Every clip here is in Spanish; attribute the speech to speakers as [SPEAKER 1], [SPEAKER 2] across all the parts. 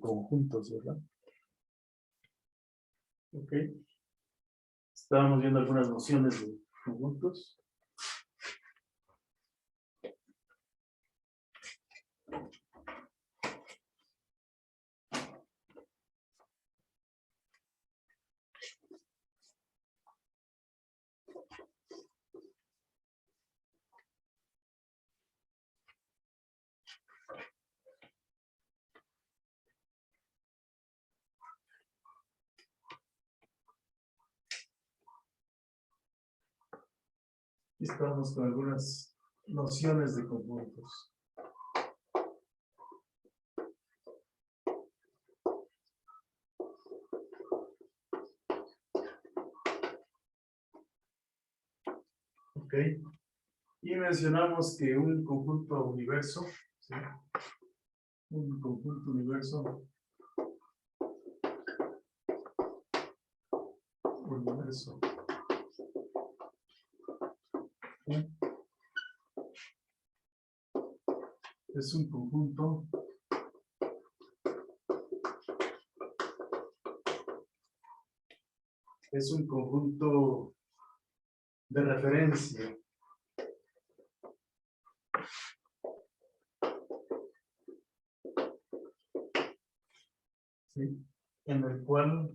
[SPEAKER 1] conjuntos, ¿verdad? Ok. Estábamos viendo algunas nociones de conjuntos. Estamos con algunas nociones de conjuntos. Ok. Y mencionamos que un conjunto universo, ¿sí? Un conjunto universo, ¿sí? Es un conjunto de referencia. ¿Sí? En el cual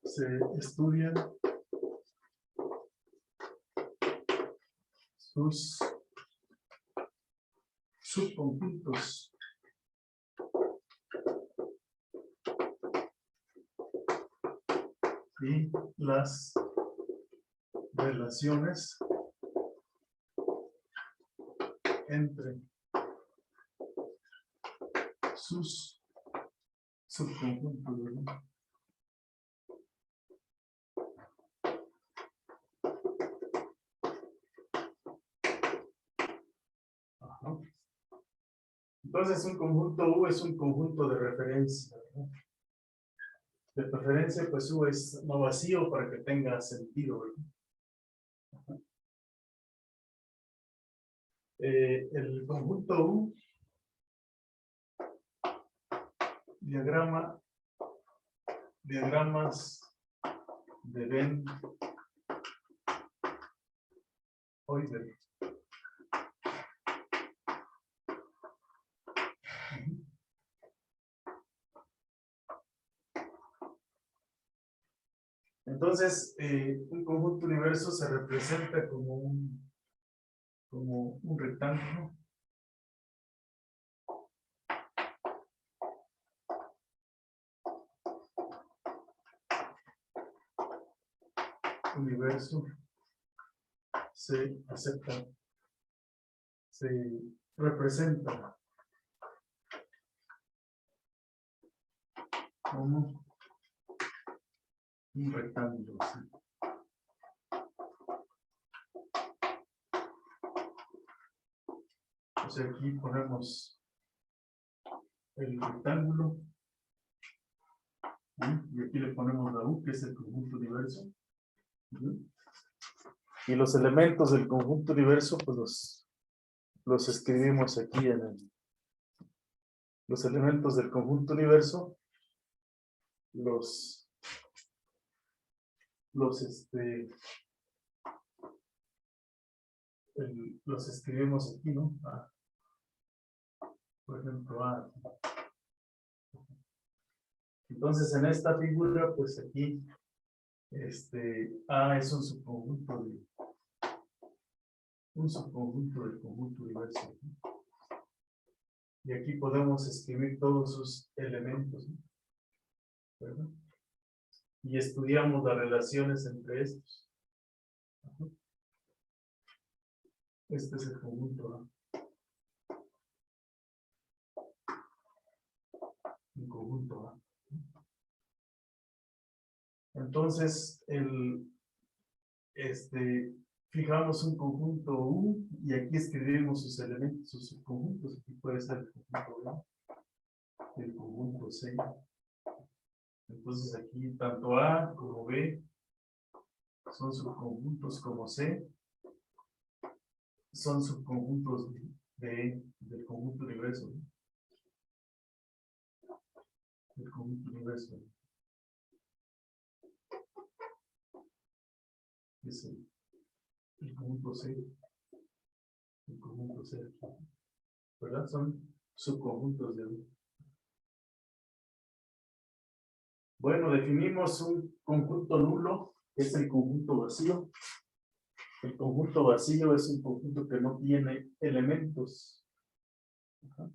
[SPEAKER 1] se estudian sus subconjuntos. Y las relaciones entre sus subconjuntos, ¿verdad? Ajá. Entonces un conjunto U es un conjunto de referencia, ¿verdad? De preferencia, pues U es no vacío para que tenga sentido, ¿verdad? El conjunto U, diagramas de Venn Euler. Entonces, un conjunto universo se representa como un rectángulo. Universo se acepta, se representa como un rectángulo. ¿Sí? O sea, aquí ponemos el rectángulo, ¿sí? Y aquí le ponemos la U, que es el conjunto universo. ¿Sí? Y los elementos del conjunto universo, pues los escribimos aquí los elementos del conjunto universo, los escribimos aquí, ¿no? Por ejemplo, A. Entonces, en esta figura, pues aquí, A es un subconjunto del conjunto universo. Y aquí podemos escribir todos sus elementos, ¿no? ¿Verdad? Y estudiamos las relaciones entre estos. Este es el conjunto A. El conjunto A. Entonces, fijamos un conjunto U y aquí escribimos sus elementos, sus subconjuntos. Aquí puede ser el conjunto B, el conjunto C. Entonces aquí tanto A como B son subconjuntos, como C son subconjuntos del conjunto universo, ¿no? Del conjunto universo. Es el conjunto C. El conjunto C. ¿Verdad? Son subconjuntos de U. Bueno, definimos un conjunto nulo, que es el conjunto vacío. El conjunto vacío es un conjunto que no tiene elementos. Ajá.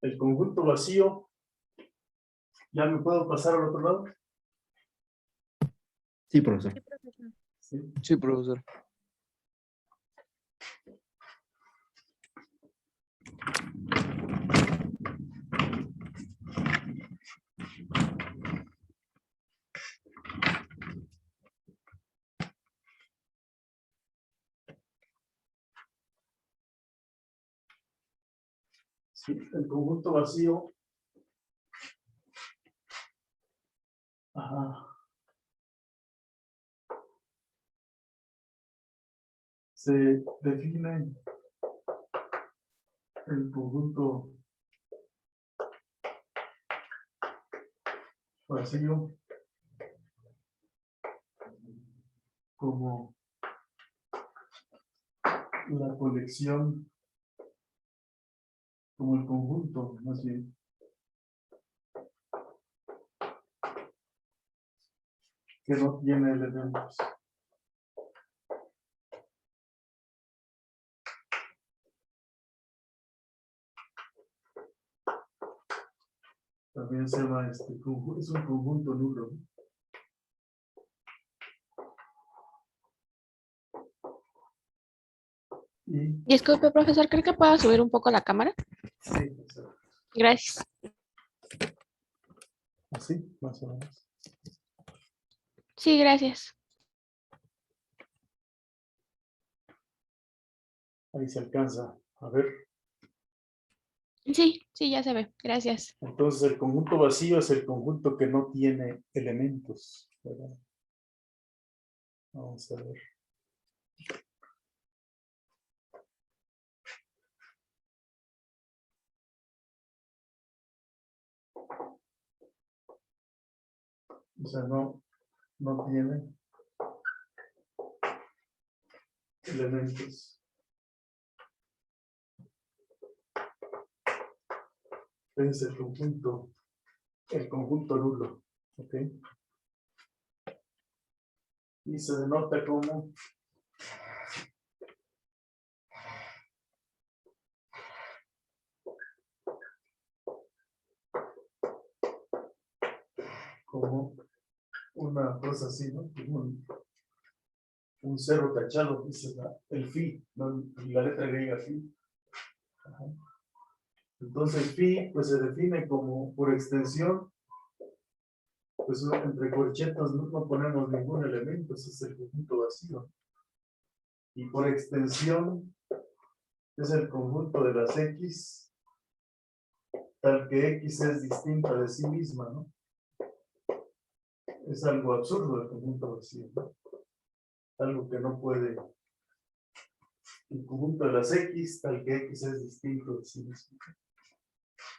[SPEAKER 1] El conjunto vacío, ¿ya me puedo pasar al otro lado?
[SPEAKER 2] Sí, profesor.
[SPEAKER 1] Sí.
[SPEAKER 2] Sí, profesor.
[SPEAKER 1] Sí, el conjunto vacío. Ajá. Se define el conjunto vacío como la colección, como el conjunto, más bien, que no tiene elementos. También se llama este conjunto, es un conjunto nulo, ¿no? Y
[SPEAKER 3] Disculpe, profesor, ¿cree que pueda subir un poco la cámara?
[SPEAKER 1] sí, exacto.
[SPEAKER 3] Gracias.
[SPEAKER 1] Así, más o menos.
[SPEAKER 3] Sí, gracias.
[SPEAKER 1] Ahí se alcanza a ver.
[SPEAKER 3] Sí, sí, ya se ve. Gracias.
[SPEAKER 1] Entonces, el conjunto vacío es el conjunto que no tiene elementos, ¿verdad? Vamos a ver. O sea, no tiene elementos. Es el conjunto nulo, ¿ok? Y se denota como una cosa así, ¿no? Como un cero tachado, dice el phi, ¿no? La letra griega phi. Ajá. Entonces, phi, pues se define como, por extensión, pues entre corchetas no ponemos ningún elemento, ese es el conjunto vacío. Y por extensión, es el conjunto de las X, tal que X es distinta de sí misma, ¿no? Es algo absurdo el conjunto vacío, ¿no? Algo que no puede. El conjunto de las X, tal que X es distinto de sí mismo.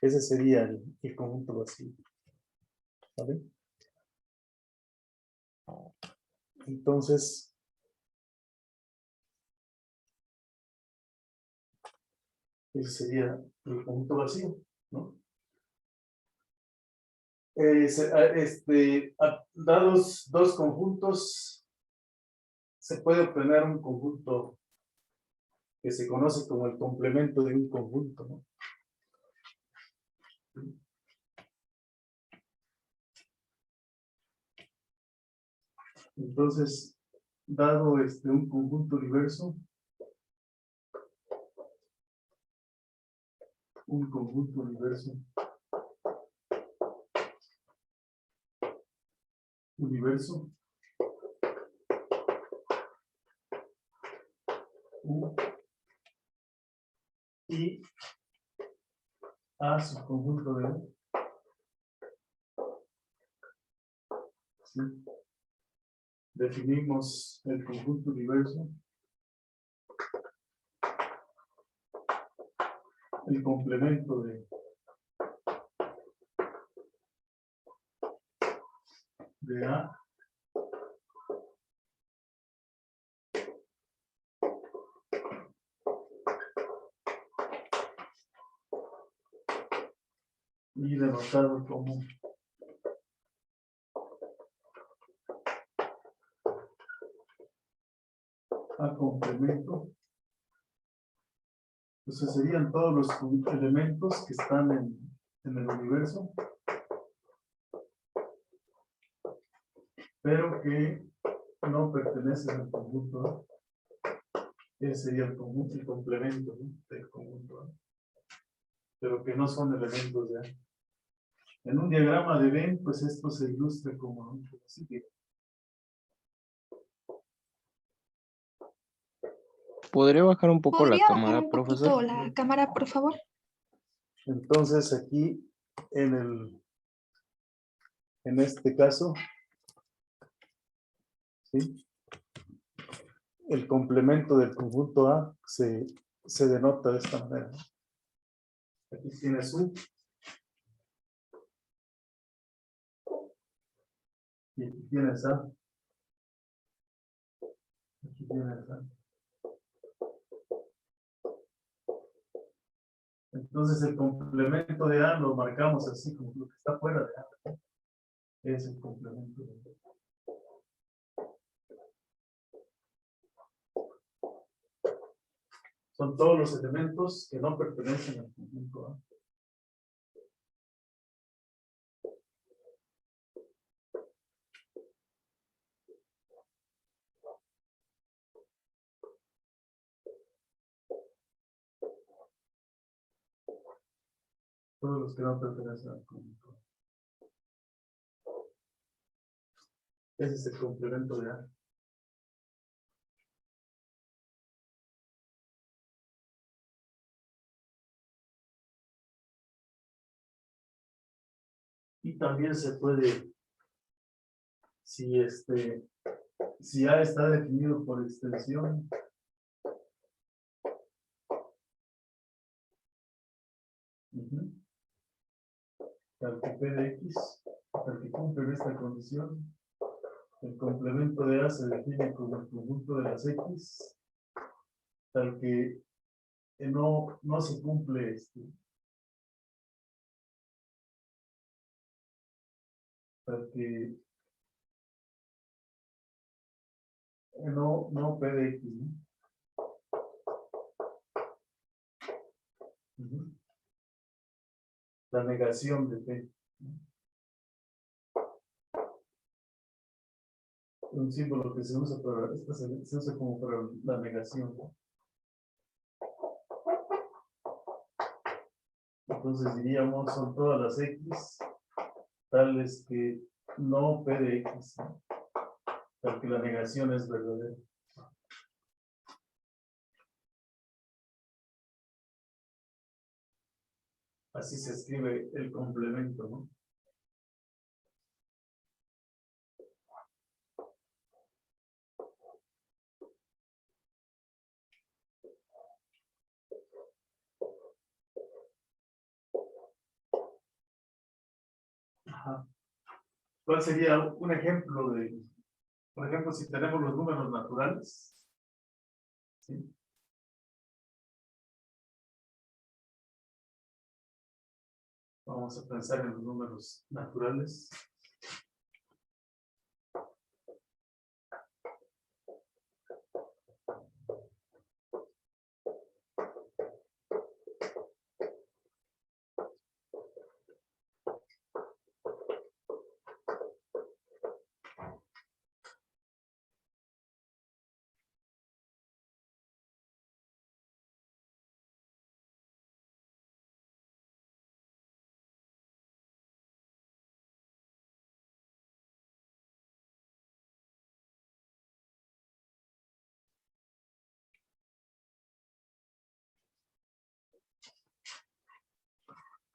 [SPEAKER 1] Ese sería el conjunto vacío. ¿Vale? Entonces, ese sería el conjunto vacío, ¿no? Dados dos conjuntos, se puede obtener un conjunto que se conoce como el complemento de un conjunto, ¿no? Entonces, dado un conjunto diverso, universo U y A subconjunto de U. ¿Sí? Definimos el conjunto universo, el complemento de A y denotado como A complemento. Entonces serían todos los elementos que están en el universo, pero que no pertenecen al conjunto A. Ese sería el conjunto, el complemento, ¿no?, del conjunto A, pero que no son elementos de A. En un diagrama de Venn, pues esto se ilustra como sigue.
[SPEAKER 2] ¿Podría bajar un poco la
[SPEAKER 4] ¿Podría bajar
[SPEAKER 2] cámara,
[SPEAKER 4] un
[SPEAKER 2] profesor?
[SPEAKER 4] poquito la cámara, por favor?
[SPEAKER 1] Entonces aquí en este caso, ¿sí?, el complemento del conjunto A se denota de esta manera. Aquí tienes U y aquí tienes A. Aquí tienes A. Entonces el complemento de A lo marcamos así, como lo que está fuera de A. Es el complemento de A. Son todos los elementos que no pertenecen al conjunto A. Todos los que no pertenecen al conjunto A. Ese es el complemento de A. Y también se puede, si A está definido por extensión, tal que P de X, tal que cumple esta condición, el complemento de A se define como el conjunto de las X, tal que no se cumple tal que no P de X, ¿no? La negación de P. Un símbolo que se usa para, se usa como para la negación, ¿no? Entonces diríamos, son todas las X tales que no P de X, ¿no?, tal que la negación es verdadera. Así se escribe el complemento, ¿no? Ajá. ¿Cuál sería un ejemplo de, por ejemplo, si tenemos los números naturales? ¿Sí? Vamos a pensar en los números naturales.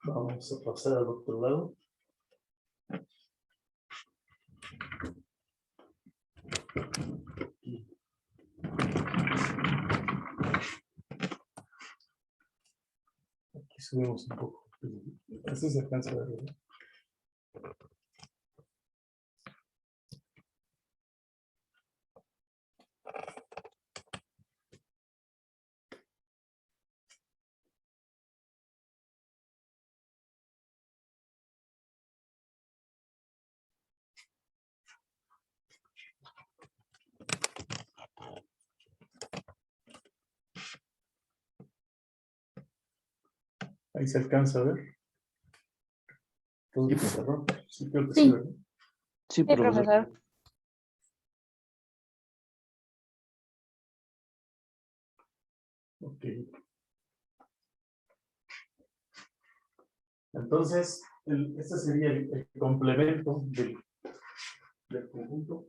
[SPEAKER 1] Vamos a pasar al otro lado. Aquí subimos un poco. Así se alcanza a ver, ¿verdad? Ahí se alcanza a ver. Todo el pizarrón. Sí, creo que sí,
[SPEAKER 3] Sí.
[SPEAKER 1] ¿verdad?
[SPEAKER 2] Sí,
[SPEAKER 3] Sí,
[SPEAKER 2] profesor.
[SPEAKER 3] profesor.
[SPEAKER 1] Ok. Entonces, este sería el complemento del conjunto.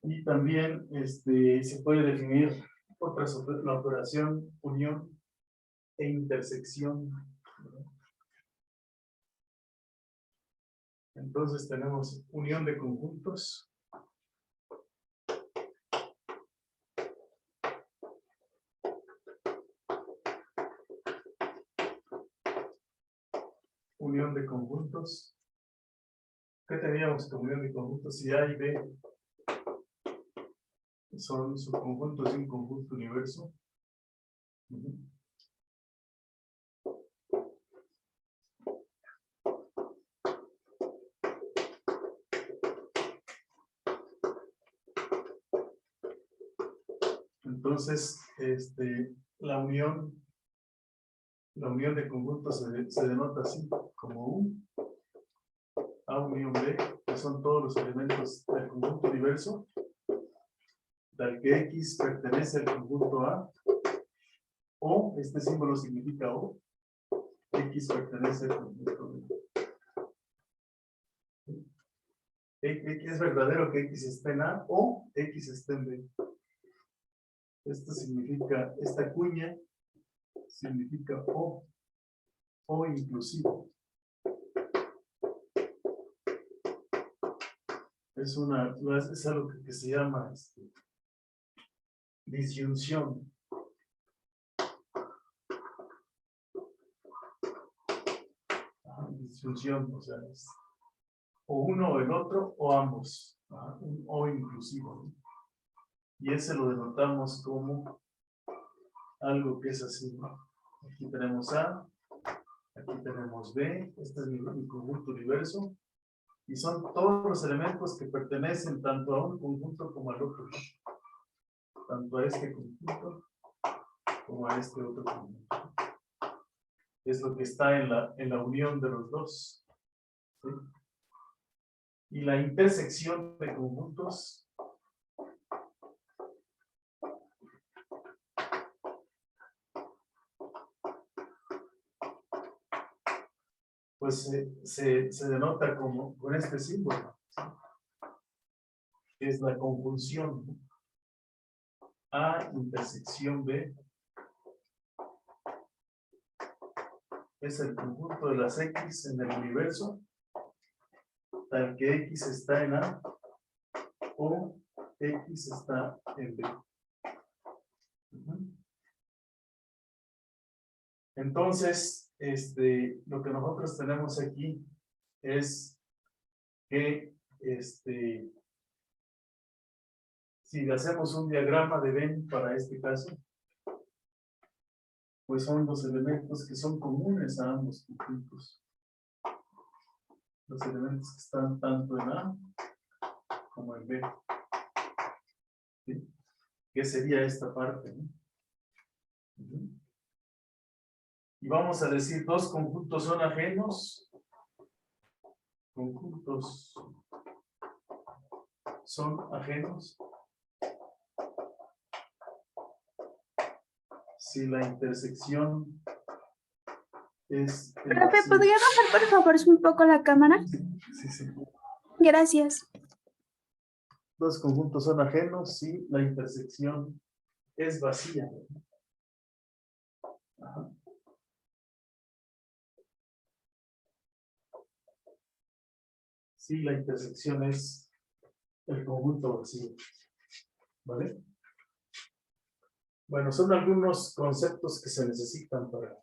[SPEAKER 1] Y también se puede definir la operación unión e intersección, ¿verdad? Entonces tenemos unión de conjuntos. Unión de conjuntos. ¿Qué teníamos con unión de conjuntos? Si A y B son subconjuntos de un conjunto universo. Ujú. Entonces, la unión de conjuntos se denota así, como un A unión B, que son todos los elementos del conjunto universo, tal que X pertenece al conjunto A, o este símbolo significa O, X pertenece al conjunto B. Es verdadero que X está en A o X está en B. Esto significa, esta cuña significa o inclusivo. Es algo que se llama disyunción. Disyunción, o sea, es o uno o el otro o ambos. Un o inclusivo, ¿no? Y ese lo denotamos como algo que es así, ¿no? Aquí tenemos A, aquí tenemos B, este es mi conjunto universo, y son todos los elementos que pertenecen tanto a un conjunto como al otro, ¿no? Tanto a este conjunto como a este otro conjunto. Es lo que está en la unión de los dos, ¿sí? Y la intersección de conjuntos pues se denota como con este símbolo, ¿sí? Que es la conjunción, ¿no? A intersección B es el conjunto de las X en el universo, tal que X está en A o X está en B. Entonces, lo que nosotros tenemos aquí es que si le hacemos un diagrama de Venn para este caso, pues son los elementos que son comunes a ambos conjuntos. Los elementos que están tanto en A como en B. ¿Sí? ¿Qué sería esta parte, ¿no? Y vamos a decir, dos conjuntos son ajenos. Conjuntos son ajenos si la intersección es el
[SPEAKER 4] Profe,
[SPEAKER 1] vacío.
[SPEAKER 4] ¿podría bajar por favor un poco la cámara?
[SPEAKER 1] Sí, sí.
[SPEAKER 4] Gracias.
[SPEAKER 1] Los conjuntos son ajenos y la intersección es vacía. Ajá. Sí, la intersección es el conjunto vacío. ¿Vale? Bueno, son algunos conceptos que se necesitan para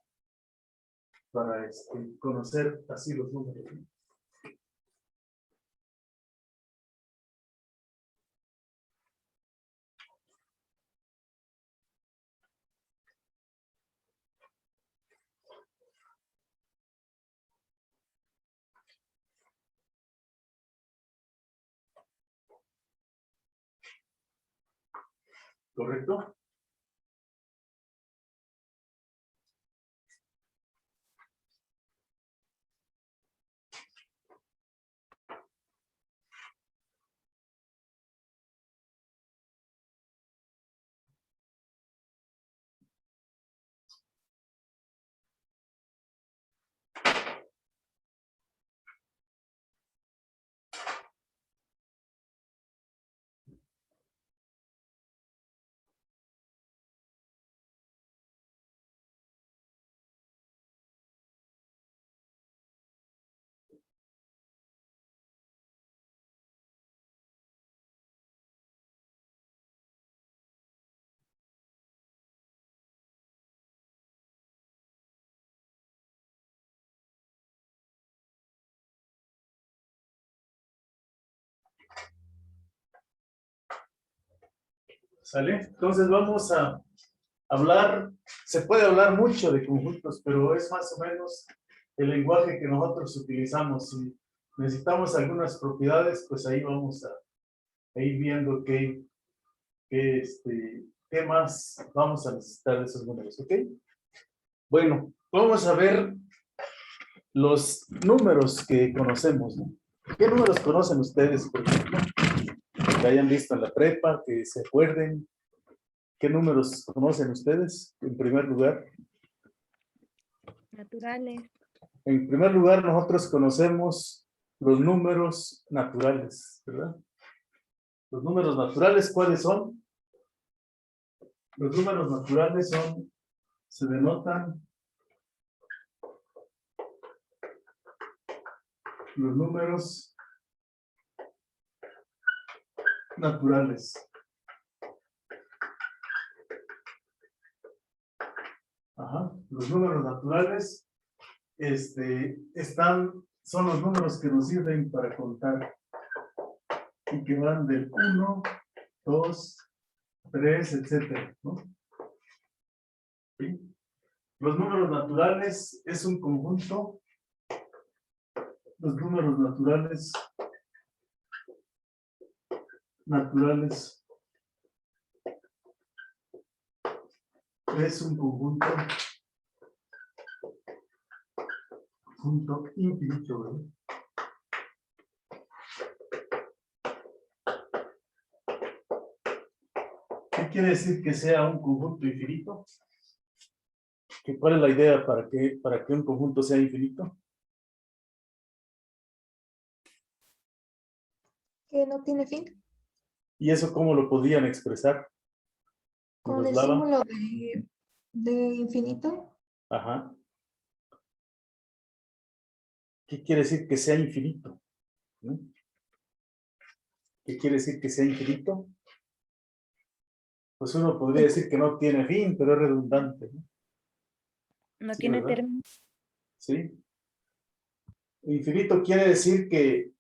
[SPEAKER 1] conocer así los números. ¿Correcto? ¿Sale? Entonces vamos a hablar, se puede hablar mucho de conjuntos, pero es más o menos el lenguaje que nosotros utilizamos. Si necesitamos algunas propiedades, pues ahí vamos a ir viendo qué más vamos a necesitar de esos números, ¿ok? Bueno, vamos a ver los números que conocemos, ¿no? ¿Qué números conocen ustedes, por ejemplo? Que hayan visto en la prepa, que se acuerden. ¿Qué números conocen ustedes, en primer lugar?
[SPEAKER 4] Naturales.
[SPEAKER 1] En primer lugar, nosotros conocemos los números naturales, ¿verdad? Los números naturales, ¿cuáles son? Los números naturales se denotan los números naturales. Ajá. Los números naturales son los números que nos sirven para contar y que van del 1, 2, 3, etcétera, ¿no? ¿Sí? Los números naturales es un conjunto. Los números naturales es un conjunto infinito, ¿verdad? ¿Qué quiere decir que sea un conjunto infinito? ¿Cuál es la idea para que un conjunto sea infinito?
[SPEAKER 4] Que no tiene fin.
[SPEAKER 1] ¿Y eso cómo lo podían expresar?
[SPEAKER 4] Con el
[SPEAKER 1] Miroslava.
[SPEAKER 4] símbolo de infinito.
[SPEAKER 1] Ajá. ¿Qué quiere decir que sea infinito? ¿No? ¿Qué quiere decir que sea infinito? Pues uno podría decir que no tiene fin, pero es redundante, ¿no?
[SPEAKER 4] No
[SPEAKER 1] Sí,
[SPEAKER 4] tiene
[SPEAKER 1] ¿verdad?
[SPEAKER 4] término.
[SPEAKER 1] Sí. Infinito quiere decir que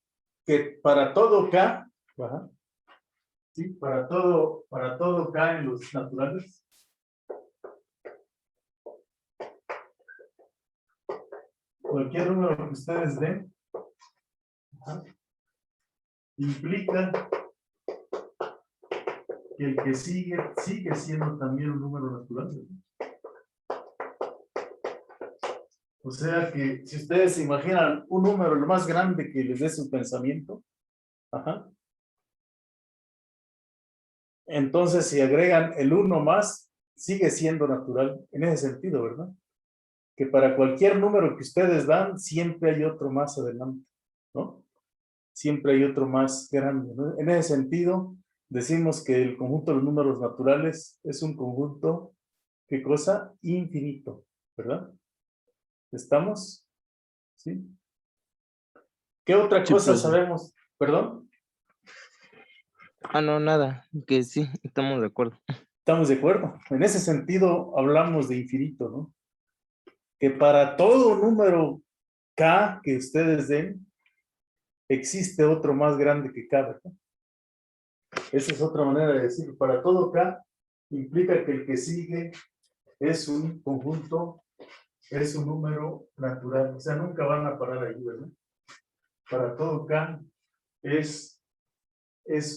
[SPEAKER 1] para todo K, ajá, ¿sí? Para todo K en los naturales, cualquier número que ustedes den, ajá, implica que el que sigue siendo también un número natural, ¿no? O sea que si ustedes se imaginan un número lo más grande que les dé su pensamiento, ajá, entonces si agregan el 1 más, sigue siendo natural en ese sentido, ¿verdad? que para cualquier número que ustedes dan, siempre hay otro más adelante, ¿no? Siempre hay otro más grande, ¿no? En ese sentido, decimos que el conjunto de los números naturales es un conjunto, ¿qué cosa? Infinito, ¿verdad? ¿Estamos? ¿Sí? ¿Qué otra
[SPEAKER 2] Sí,
[SPEAKER 1] cosa
[SPEAKER 2] profe.
[SPEAKER 1] sabemos? ¿Perdón?
[SPEAKER 2] Ah, no, nada. Que sí, estamos de acuerdo.
[SPEAKER 1] Estamos de acuerdo. En ese sentido, hablamos de infinito, ¿no? Que para todo número K que ustedes den, existe otro más grande que K, ¿verdad? Esa es otra manera de decirlo. Para todo K, implica que el que sigue es un conjunto, es un número natural. O sea, nunca van a parar ahí, ¿verdad? Para todo K es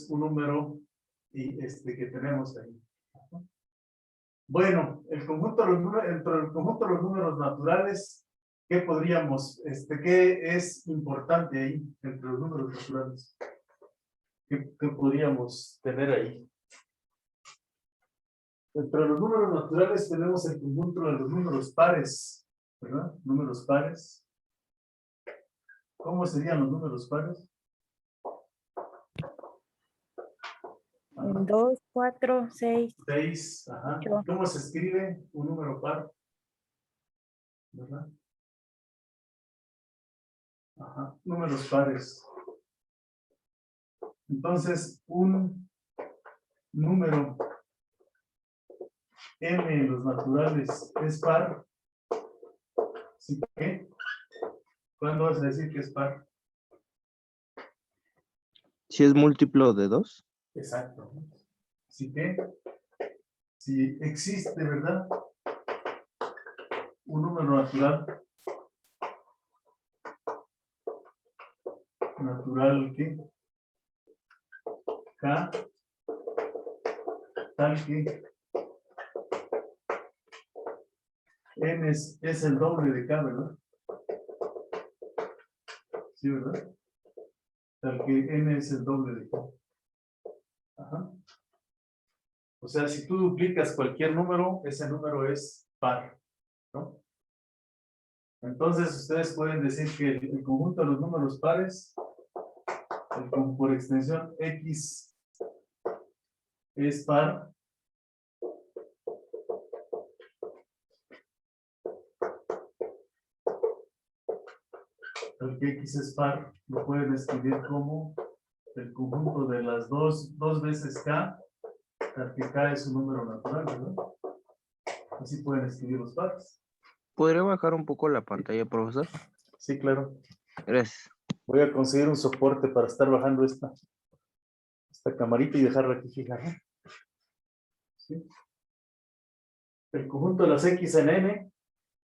[SPEAKER 1] un número y que tenemos ahí. Bueno, el conjunto de los números, entre el conjunto de los números naturales, ¿qué podríamos, qué es importante ahí entre los números naturales? ¿Qué podríamos tener ahí? Entre los números naturales tenemos el conjunto de los números pares, ¿verdad? Números pares. ¿Cómo serían los números pares? Ajá.
[SPEAKER 5] 2, 4, 6,
[SPEAKER 1] 6, ajá.
[SPEAKER 5] 8.
[SPEAKER 1] ¿Cómo se escribe un número par? ¿Verdad? Ajá. Números pares. Entonces, un número n en los naturales es par. ¿Sí? ¿Qué? ¿Cuándo vas a decir que es par?
[SPEAKER 2] Si es múltiplo de 2.
[SPEAKER 1] Exacto. ¿Sí que? Si existe, ¿verdad? Un número natural. Natural que K tal que N es el doble de K, ¿verdad? Sí, ¿verdad? Tal que N es el doble de K. Ajá. O sea, si tú duplicas cualquier número, ese número es par, ¿no? Entonces, ustedes pueden decir que el conjunto de los números pares, por extensión X, es par. El que X es par, lo pueden escribir como el conjunto de las dos veces K, tal que K es un número natural, ¿verdad? Así pueden escribir los pares.
[SPEAKER 2] ¿Podría bajar un poco la pantalla, profesor?
[SPEAKER 1] Sí, claro.
[SPEAKER 2] Gracias.
[SPEAKER 1] Voy a conseguir un soporte para estar bajando esta camarita y dejarla aquí fija, ¿no? ¿Sí? El conjunto de las X en N,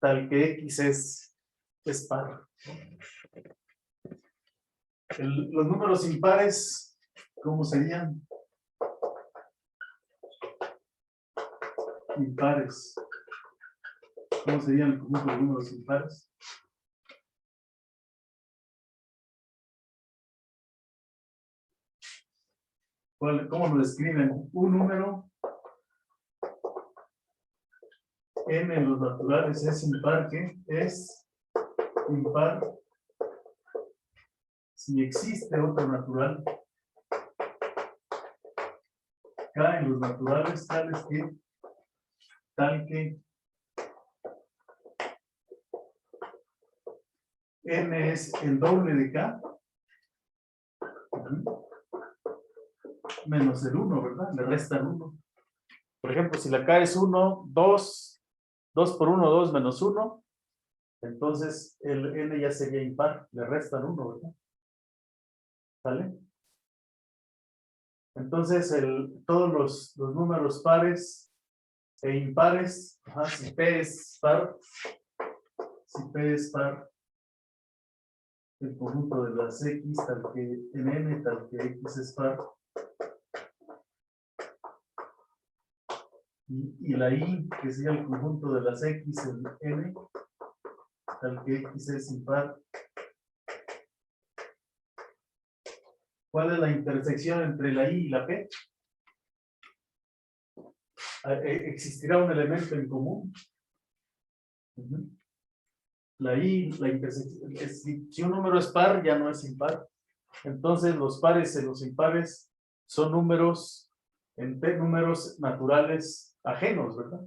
[SPEAKER 1] tal que X es par. Los números impares, ¿cómo serían? Impares. ¿Cómo serían el conjunto de números impares? ¿Cómo lo describen? Un número n en los naturales es impar, ¿qué? Es impar si existe otro natural. K en los naturales tales que tal que n es el doble de K menos el 1, ¿verdad? Le resta el 1. Por ejemplo, si la K es 1, 2 por 1, 2 menos 1, entonces el n ya sería impar, le restan 1, ¿verdad? ¿Sale? Entonces, todos los números pares e impares, si P es par, el conjunto de las X, tal que en N, tal que X es par, y la Y, que sería el conjunto de las X en N, tal que X es impar. ¿Cuál es la intersección entre la Y y la P? ¿Existirá un elemento en común? La intersección, si un número es par, ya no es impar. Entonces los pares y los impares son números, números naturales ajenos, ¿verdad?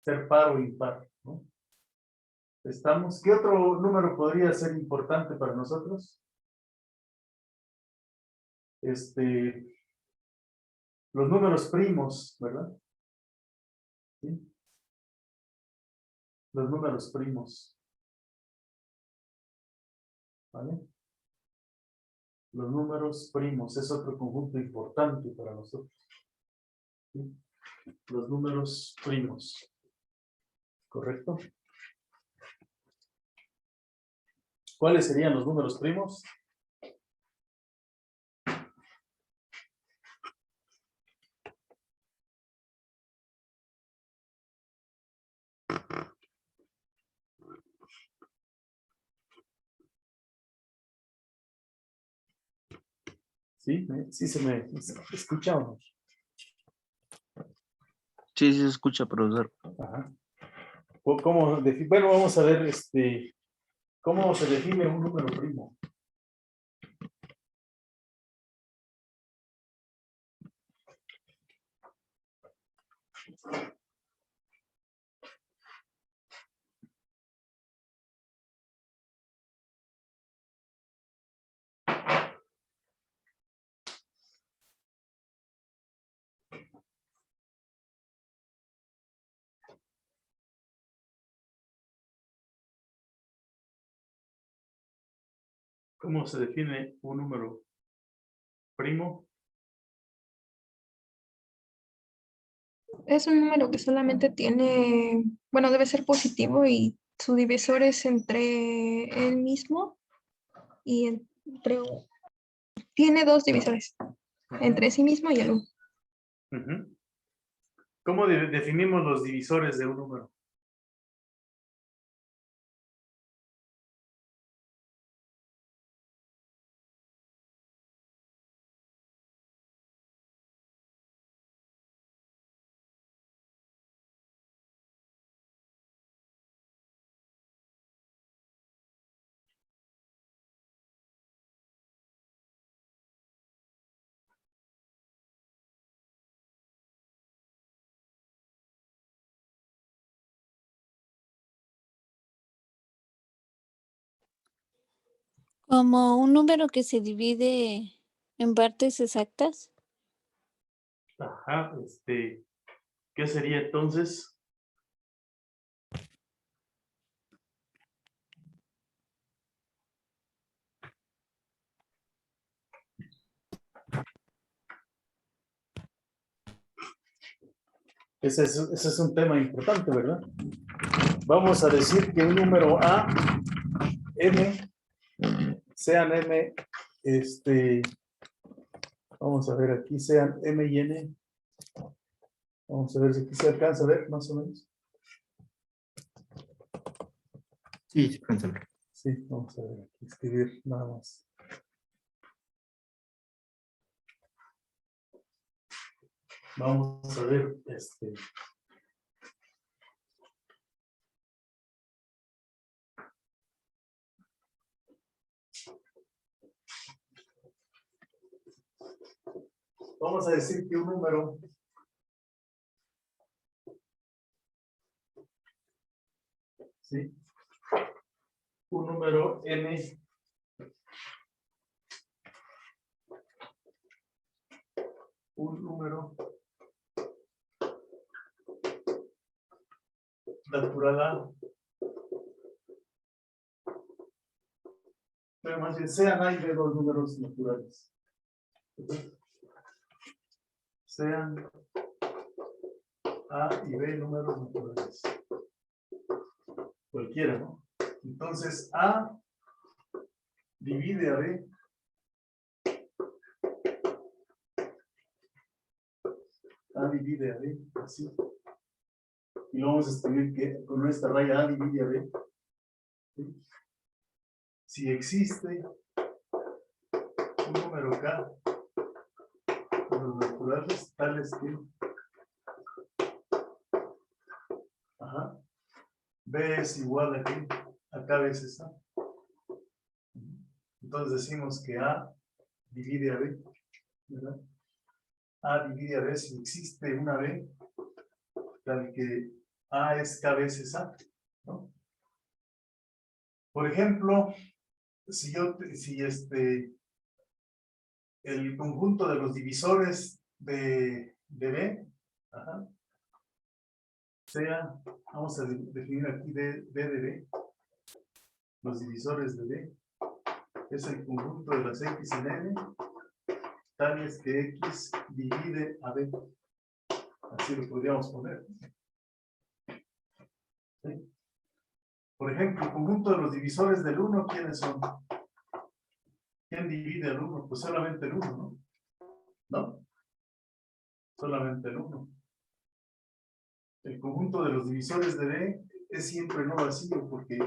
[SPEAKER 1] Ser par o impar, ¿no? Estamos, ¿qué otro número podría ser importante para nosotros? Los números primos, ¿verdad? ¿Sí? Los números primos. ¿Vale? Los números primos es otro conjunto importante para nosotros. ¿Sí? Los números primos. ¿Correcto? ¿Cuáles serían los números primos? ¿Sí? ¿Sí se me escucha o no?
[SPEAKER 2] Sí, se escucha, profesor.
[SPEAKER 1] Ajá. ¿Cómo bueno, vamos a ver cómo se define un número primo. ¿Cómo se define un número primo?
[SPEAKER 4] Es un número que solamente tiene, bueno, debe ser positivo y su divisor es entre él mismo y entre, tiene dos divisores, entre sí mismo y el 1.
[SPEAKER 1] Ujú. ¿Cómo definimos los divisores de un número?
[SPEAKER 6] Como un número que se divide en partes exactas.
[SPEAKER 1] Ajá, ¿qué sería entonces? Ese es un tema importante, ¿verdad? Vamos a decir que un número A, M, sean M, vamos a ver aquí, sean M y N. Vamos a ver si aquí se alcanza a ver más o menos.
[SPEAKER 7] Sí, se alcanza a ver.
[SPEAKER 1] Sí, vamos a ver aquí, escribir nada más. Vamos a ver, vamos a decir que un número ¿sí? Un número n un número natural A, pero más bien sean A y B dos números naturales. Sean A y B números naturales. Cualquiera, ¿no? Entonces A divide a B. A divide a B, así. Y lo vamos a escribir que con esta raya A divide a B. ¿Sí? Si existe un número K, los naturales tales que ajá, B es igual a Acá veces A. Entonces decimos que A divide a B, ¿verdad? A divide a B si existe una B, tal que A es K veces A, ¿no? Por ejemplo, si el conjunto de los divisores de B, ajá, sea, vamos a definir aquí B de B, los divisores de B, es el conjunto de las X en N, tales que X divide a B. Así lo podríamos poner. ¿Sí? Por ejemplo, el conjunto de los divisores del 1, ¿quiénes son? ¿Quién divide el 1? Pues solamente el 1, ¿no? ¿No? Solamente el 1. El conjunto de los divisores de B es siempre no vacío porque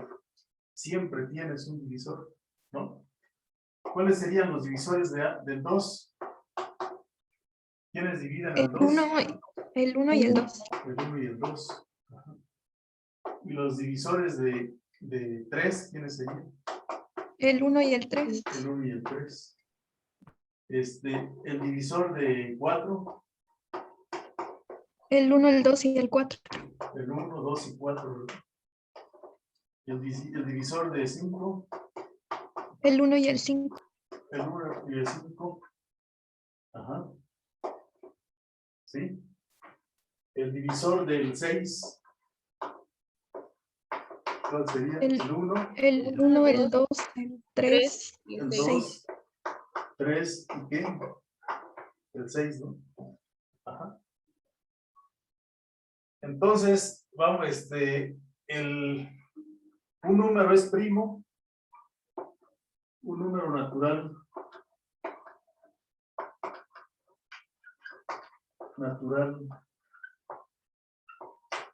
[SPEAKER 1] siempre tienes un divisor, ¿no? ¿Cuáles serían los divisores del 2? ¿Quiénes dividen al 2?
[SPEAKER 4] El 1 y el 2.
[SPEAKER 1] El 1 y el 2. Ajá. ¿Y los divisores de 3, quiénes serían?
[SPEAKER 4] El 1 y el 3.
[SPEAKER 1] El 1 y el 3. El divisor de 4.
[SPEAKER 4] El 1, el 2 y el 4.
[SPEAKER 1] El 1, 2 y 4. El divisor de 5.
[SPEAKER 4] El 1 y el 5.
[SPEAKER 1] El 1 y el 5. Ajá. ¿Sí? El divisor del 6. ¿Cuál sería?
[SPEAKER 4] El
[SPEAKER 1] 1.
[SPEAKER 4] El 1, el 2, el 3,
[SPEAKER 3] y
[SPEAKER 1] El
[SPEAKER 3] el
[SPEAKER 1] 2. 3 y qué? El 6, ¿no? Ajá. Entonces, vamos, un número es primo, un número natural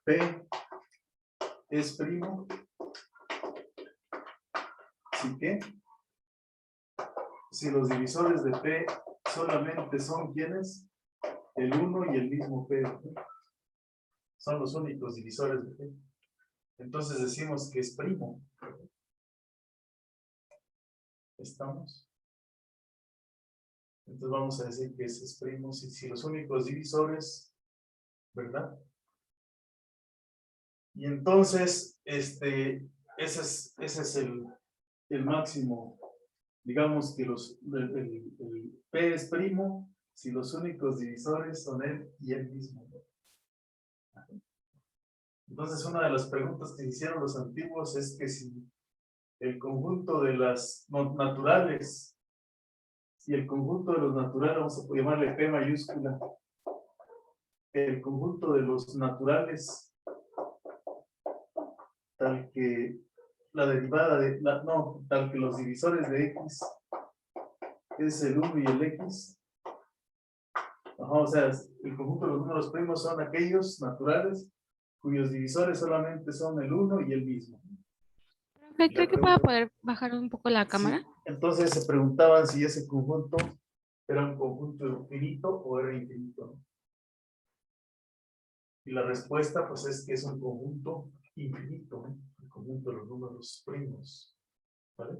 [SPEAKER 1] P es primo, ¿sí qué? Si los divisores de P solamente son ¿quiénes? El 1 y el mismo P, ¿no? Son los únicos divisores de P. Entonces decimos que es primo. ¿Estamos? Entonces vamos a decir que ese es primo si los únicos divisores, ¿verdad? Y entonces, ese es el máximo. Digamos que el P es primo si los únicos divisores son él y él mismo. Entonces, una de las preguntas que hicieron los antiguos es que si el conjunto de las naturales, si el conjunto de los naturales, vamos a llamarle P mayúscula, el conjunto de los naturales, tal que la derivada tal que los divisores de X es el 1 y el X. Ajá, o sea, el conjunto de los números primos son aquellos naturales cuyos divisores solamente son el 1 y el mismo.
[SPEAKER 3] Profe, ¿cree que pueda poder bajar un poco la cámara?
[SPEAKER 1] Sí, entonces se preguntaban si ese conjunto era un conjunto finito o era infinito, ¿no? Y la respuesta pues es que es un conjunto infinito, ¿no? El conjunto de los números primos, ¿vale?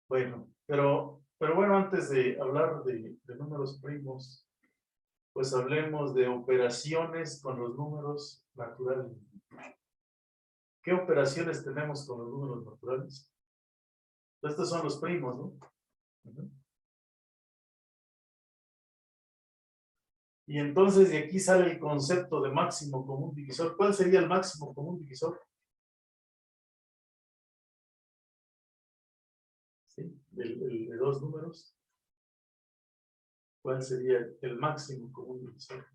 [SPEAKER 1] Bueno, pero bueno, antes de hablar de números primos, pues hablemos de operaciones con los números naturales. ¿Qué operaciones tenemos con los números naturales? Estos son los primos, ¿no? Ujú. Y entonces de aquí sale el concepto de máximo común divisor. ¿Cuál sería el máximo común divisor? ¿Sí? De dos números. ¿Cuál sería el máximo común divisor?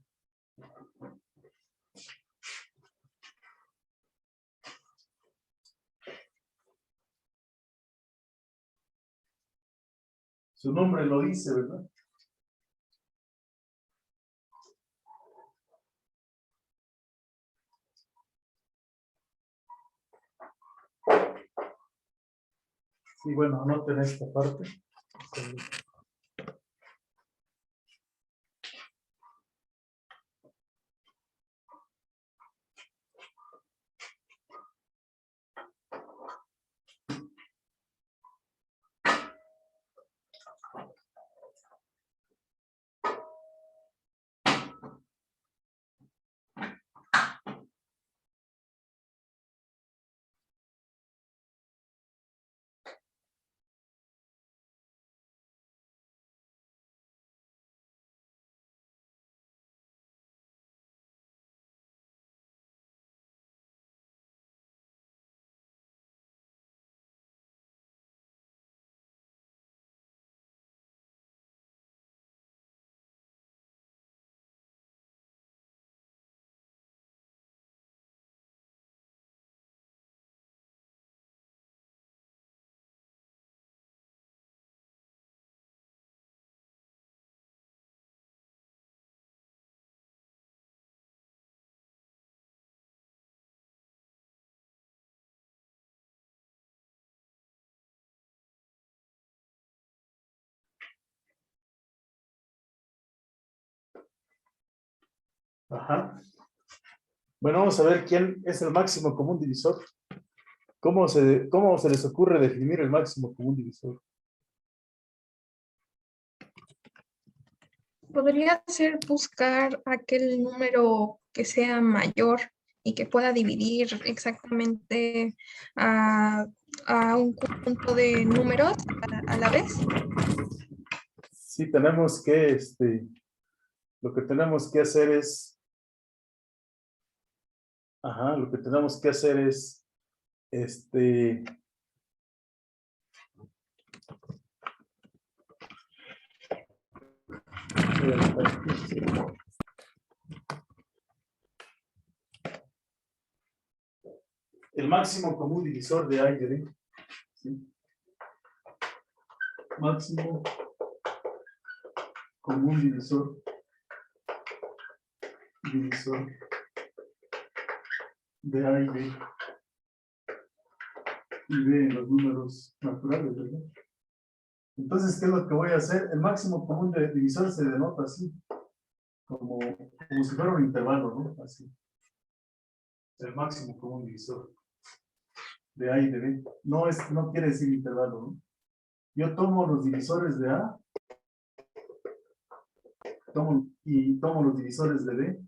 [SPEAKER 1] Su nombre lo dice, ¿verdad? Sí, bueno, anoten esta parte. Ajá. Bueno, vamos a ver quién es el máximo común divisor. ¿Cómo se les ocurre definir el máximo común divisor?
[SPEAKER 4] Podría ser buscar aquel número que sea mayor y que pueda dividir exactamente a un conjunto de números a la vez.
[SPEAKER 1] Sí, tenemos que, lo que tenemos que hacer es, lo que tenemos que hacer es, el máximo común divisor de A y de B. ¿Sí? Máximo común divisor de A y B. Y B en los números naturales, ¿verdad? Entonces, ¿qué es lo que voy a hacer? El máximo común divisor se denota así, como si fuera un intervalo, ¿no? Así. El máximo común divisor de A y de B. No quiere decir intervalo, ¿no? Yo tomo los divisores de A, tomo los divisores de B,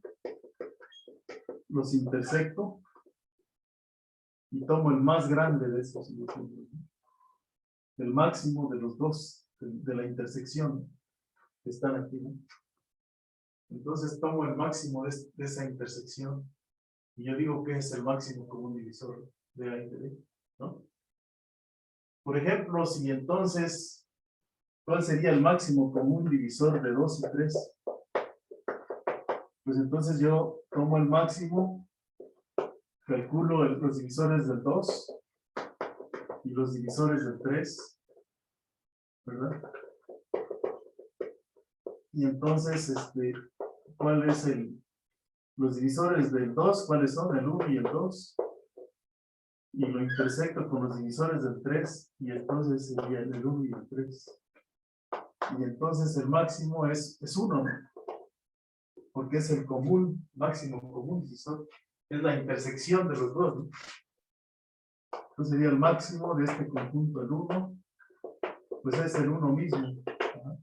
[SPEAKER 1] los intersecto y tomo el más grande de esos, el máximo de los dos, de la intersección que están aquí, ¿no? Entonces tomo el máximo de esa intersección y yo digo que es el máximo común divisor de A y de B, ¿no? Por ejemplo, si entonces, ¿cuál sería el máximo común divisor de 2 y 3? Pues entonces yo tomo el máximo, calculo los divisores del 2 y los divisores del 3, ¿verdad? Y entonces, ¿cuál es los divisores del 2? ¿Cuáles son? El 1 y el 2. Y lo intersecto con los divisores del 3 y entonces sería el 1 y el 3. Y entonces el máximo es 1, ¿no? Porque es el común, máximo común divisor. Es la intersección de los dos, ¿no? Entonces sería el máximo de este conjunto, el 1, pues es el 1 mismo. ¿No?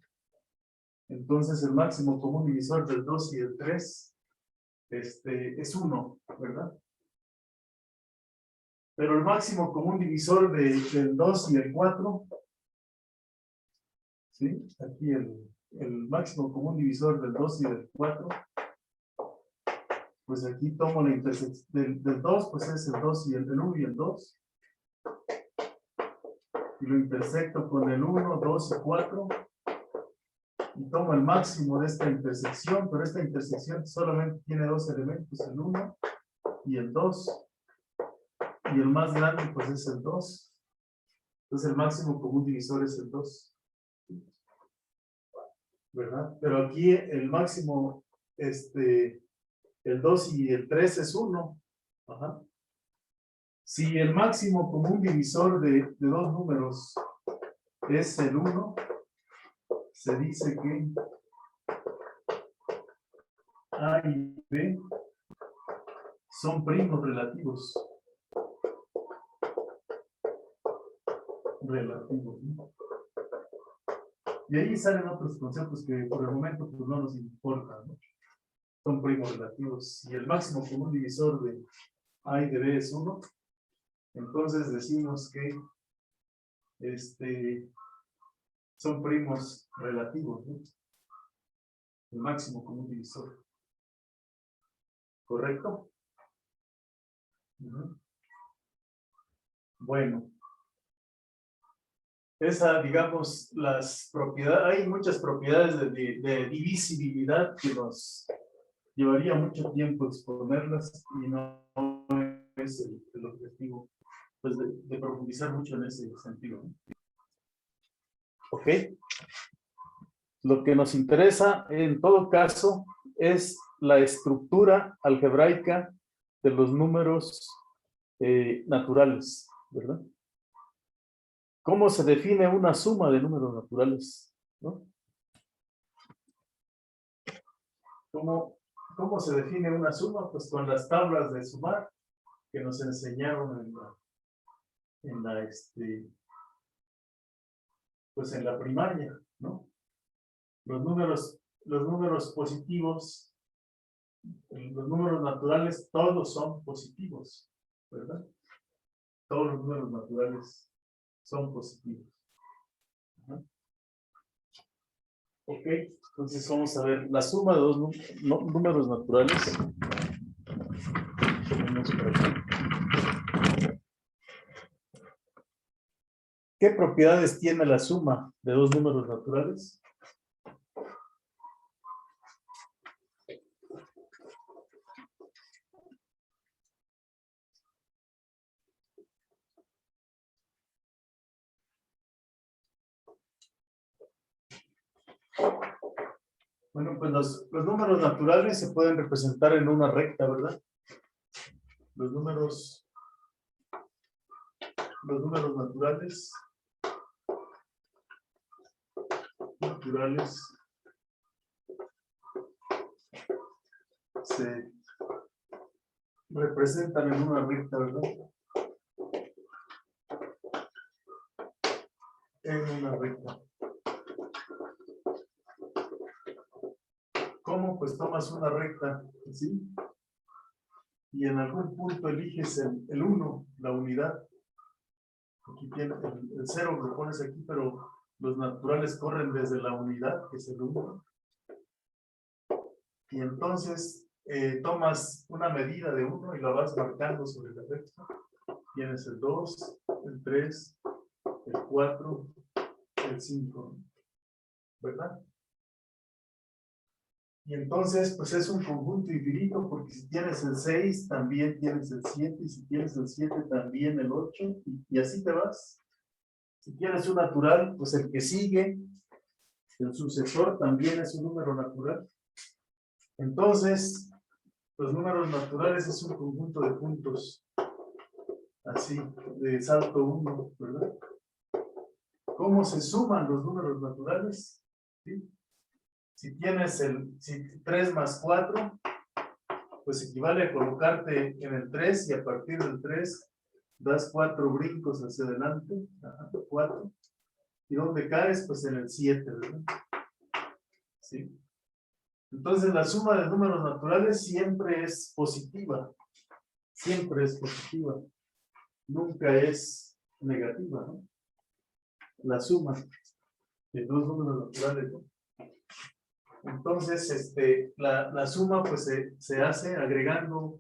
[SPEAKER 1] Entonces el máximo común divisor del 2 y del 3 es 1, ¿verdad? Pero el máximo común divisor del 2 y del 4, ¿sí? Aquí el máximo común divisor del 2 y del 4, pues aquí tomo la intersección del 2, pues es el 2 y el 1 y el 2. Y lo intersecto con el 1, 2 y 4. Y tomo el máximo de esta intersección, pero esta intersección solamente tiene dos elementos, el 1 y el 2. Y el más grande pues es el 2. Entonces el máximo común divisor es el 2. ¿Verdad? Pero aquí el máximo, el 2 y el 3 es 1. Ajá. Si el máximo común divisor de dos números es el 1, se dice que A y B son primos relativos. Relativos, ¿no? Y ahí salen otros conceptos que por el momento pues, no nos importan, ¿no? Son primos relativos. Si el máximo común divisor de A y de B es 1, entonces decimos que son primos relativos, ¿no? El máximo común divisor. ¿Correcto? Ujú. Bueno. Esa, digamos, las propiedades, hay muchas propiedades de divisibilidad que nos llevaría mucho tiempo exponerlas y no es el objetivo, pues, de profundizar mucho en ese sentido, ¿no? Ok. Lo que nos interesa en todo caso es la estructura algebraica de los números naturales, ¿verdad? ¿Cómo se define una suma de números naturales? ¿No? ¿Cómo se define una suma? Pues con las tablas de sumar que nos enseñaron pues en la primaria, ¿no? Los números positivos, los números naturales, todos son positivos, ¿verdad? Todos los números naturales son positivos. Ajá. Ok, entonces vamos a ver la suma de dos números naturales. Tenemos por aquí. ¿Qué propiedades tiene la suma de dos números naturales? Bueno, pues los números naturales se pueden representar en una recta, ¿verdad? Los números naturales se representan en una recta, ¿verdad? En una recta. ¿Cómo? Pues tomas una recta, ¿sí? Y en algún punto eliges el 1, la unidad. Aquí tiene el 0, lo pones aquí, pero los naturales corren desde la unidad, que es el 1. Y entonces tomas una medida de 1 y la vas marcando sobre la recta. Tienes el 2, el 3, el 4, el 5, ¿verdad? Y entonces, pues es un conjunto infinito, porque si tienes el 6, también tienes el 7, y si tienes el 7, también el 8, y así te vas. Si tienes un natural, pues el que sigue, el sucesor, también es un número natural. Entonces, los números naturales es un conjunto de puntos, así, de salto 1, ¿verdad? ¿Cómo se suman los números naturales? ¿Sí? Si tienes 3 más 4, pues equivale a colocarte en el 3 y a partir del 3 das 4 brincos hacia adelante, 4. ¿Y dónde caes? Pues en el 7, ¿verdad? ¿Sí? Entonces la suma de números naturales siempre es positiva. Siempre es positiva. Nunca es negativa, ¿no? La suma de dos números naturales, ¿no? Entonces, la suma pues se hace agregando.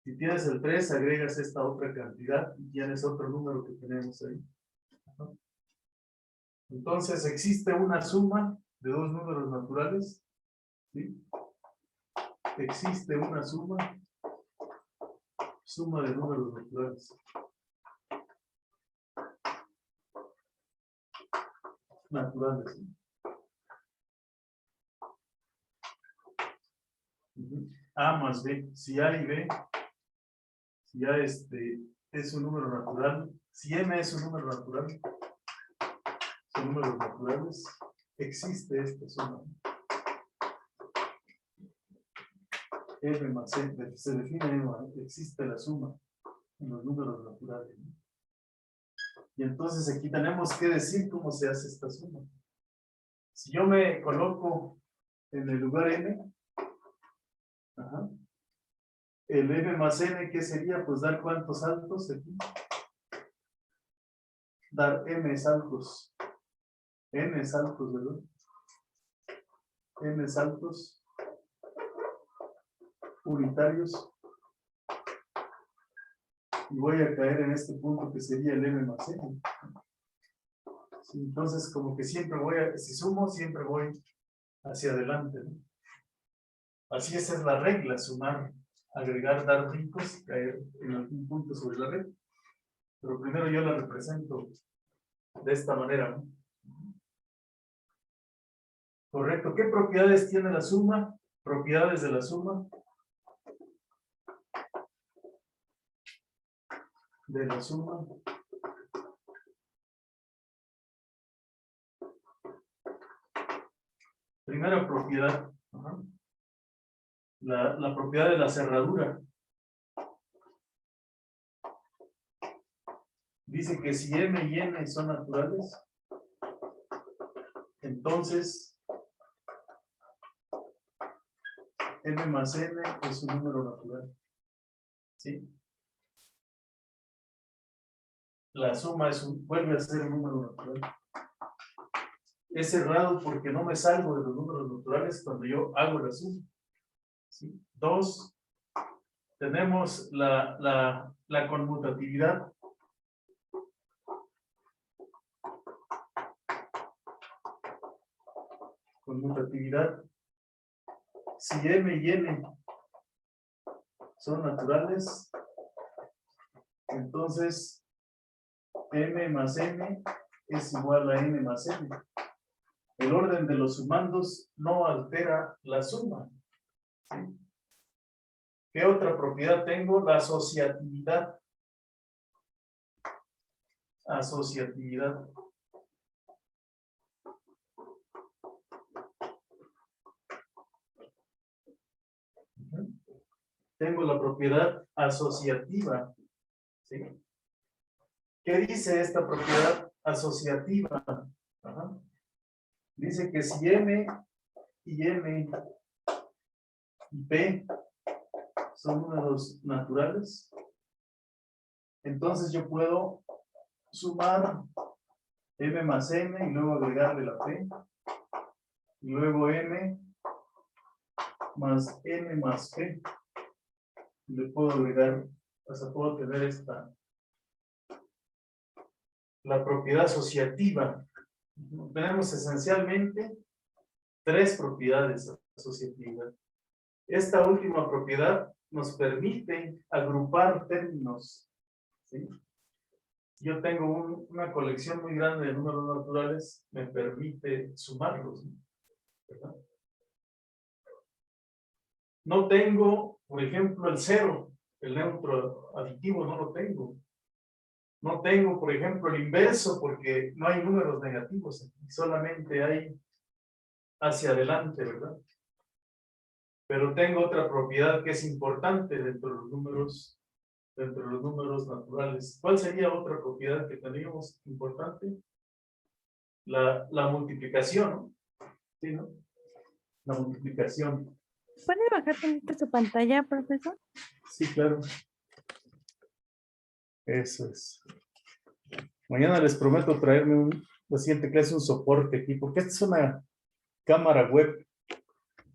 [SPEAKER 1] Si tienes el 3, agregas esta otra cantidad y tienes otro número que tenemos ahí. Entonces, existe una suma de dos números naturales. ¿Sí? Existe una suma de números naturales. ¿Sí? A más B. Si A y B, si A es un número natural, si M es un número natural, son números naturales, existe esta suma. M más C, se define, existe la suma en los números naturales, ¿no? Y entonces aquí tenemos que decir cómo se hace esta suma. Si yo me coloco en el lugar n, ajá, el m más n, ¿qué sería? Pues dar cuántos saltos aquí. Dar m saltos. N saltos, ¿verdad? N saltos unitarios. Y voy a caer en este punto que sería el m más n. Sí, entonces, como que siempre voy a, si sumo, siempre voy hacia adelante, ¿no? Así esa es la regla, sumar, agregar, dar brincos, caer en algún punto sobre la red. Pero primero yo la represento de esta manera, ¿no? Correcto. ¿Qué propiedades tiene la suma? Propiedades de la suma. De la suma. Primera propiedad. Ajá. La propiedad de la cerradura. Dice que si m y n son naturales, entonces m más n es un número natural. ¿Sí? La suma vuelve a ser un número natural. Es cerrado porque no me salgo de los números naturales cuando yo hago la suma. ¿Sí? 2. Tenemos la conmutatividad. Conmutatividad. Si m y n son naturales, entonces m más n es igual a n más n. El orden de los sumandos no altera la suma. ¿Sí? ¿Qué otra propiedad tengo? La asociatividad. Asociatividad. Tengo la propiedad asociativa. ¿Sí? ¿Qué dice esta propiedad asociativa? Ajá. Dice que si m y n y p son números naturales, entonces yo puedo sumar m más n y luego agregarle la p, y luego m más n más p. Le puedo agregar, o sea, puedo tener la propiedad asociativa. Tenemos esencialmente 3 propiedades asociativas. Esta última propiedad nos permite agrupar términos. ¿Sí? Yo tengo una colección muy grande de números naturales, me permite sumarlos, ¿verdad? No tengo, por ejemplo, el 0, el neutro aditivo no lo tengo. No tengo, por ejemplo, el inverso porque no hay números negativos aquí, solamente hay hacia adelante, ¿verdad? Pero tengo otra propiedad que es importante dentro de los números naturales. ¿Cuál sería otra propiedad que tendríamos importante? La multiplicación, ¿no? ¿Sí, no? La multiplicación.
[SPEAKER 5] ¿Puede bajar tantito su pantalla, profesor?
[SPEAKER 1] Sí, claro. Eso es. Mañana les prometo traerme la siguiente clase un soporte aquí, porque esta es una cámara web,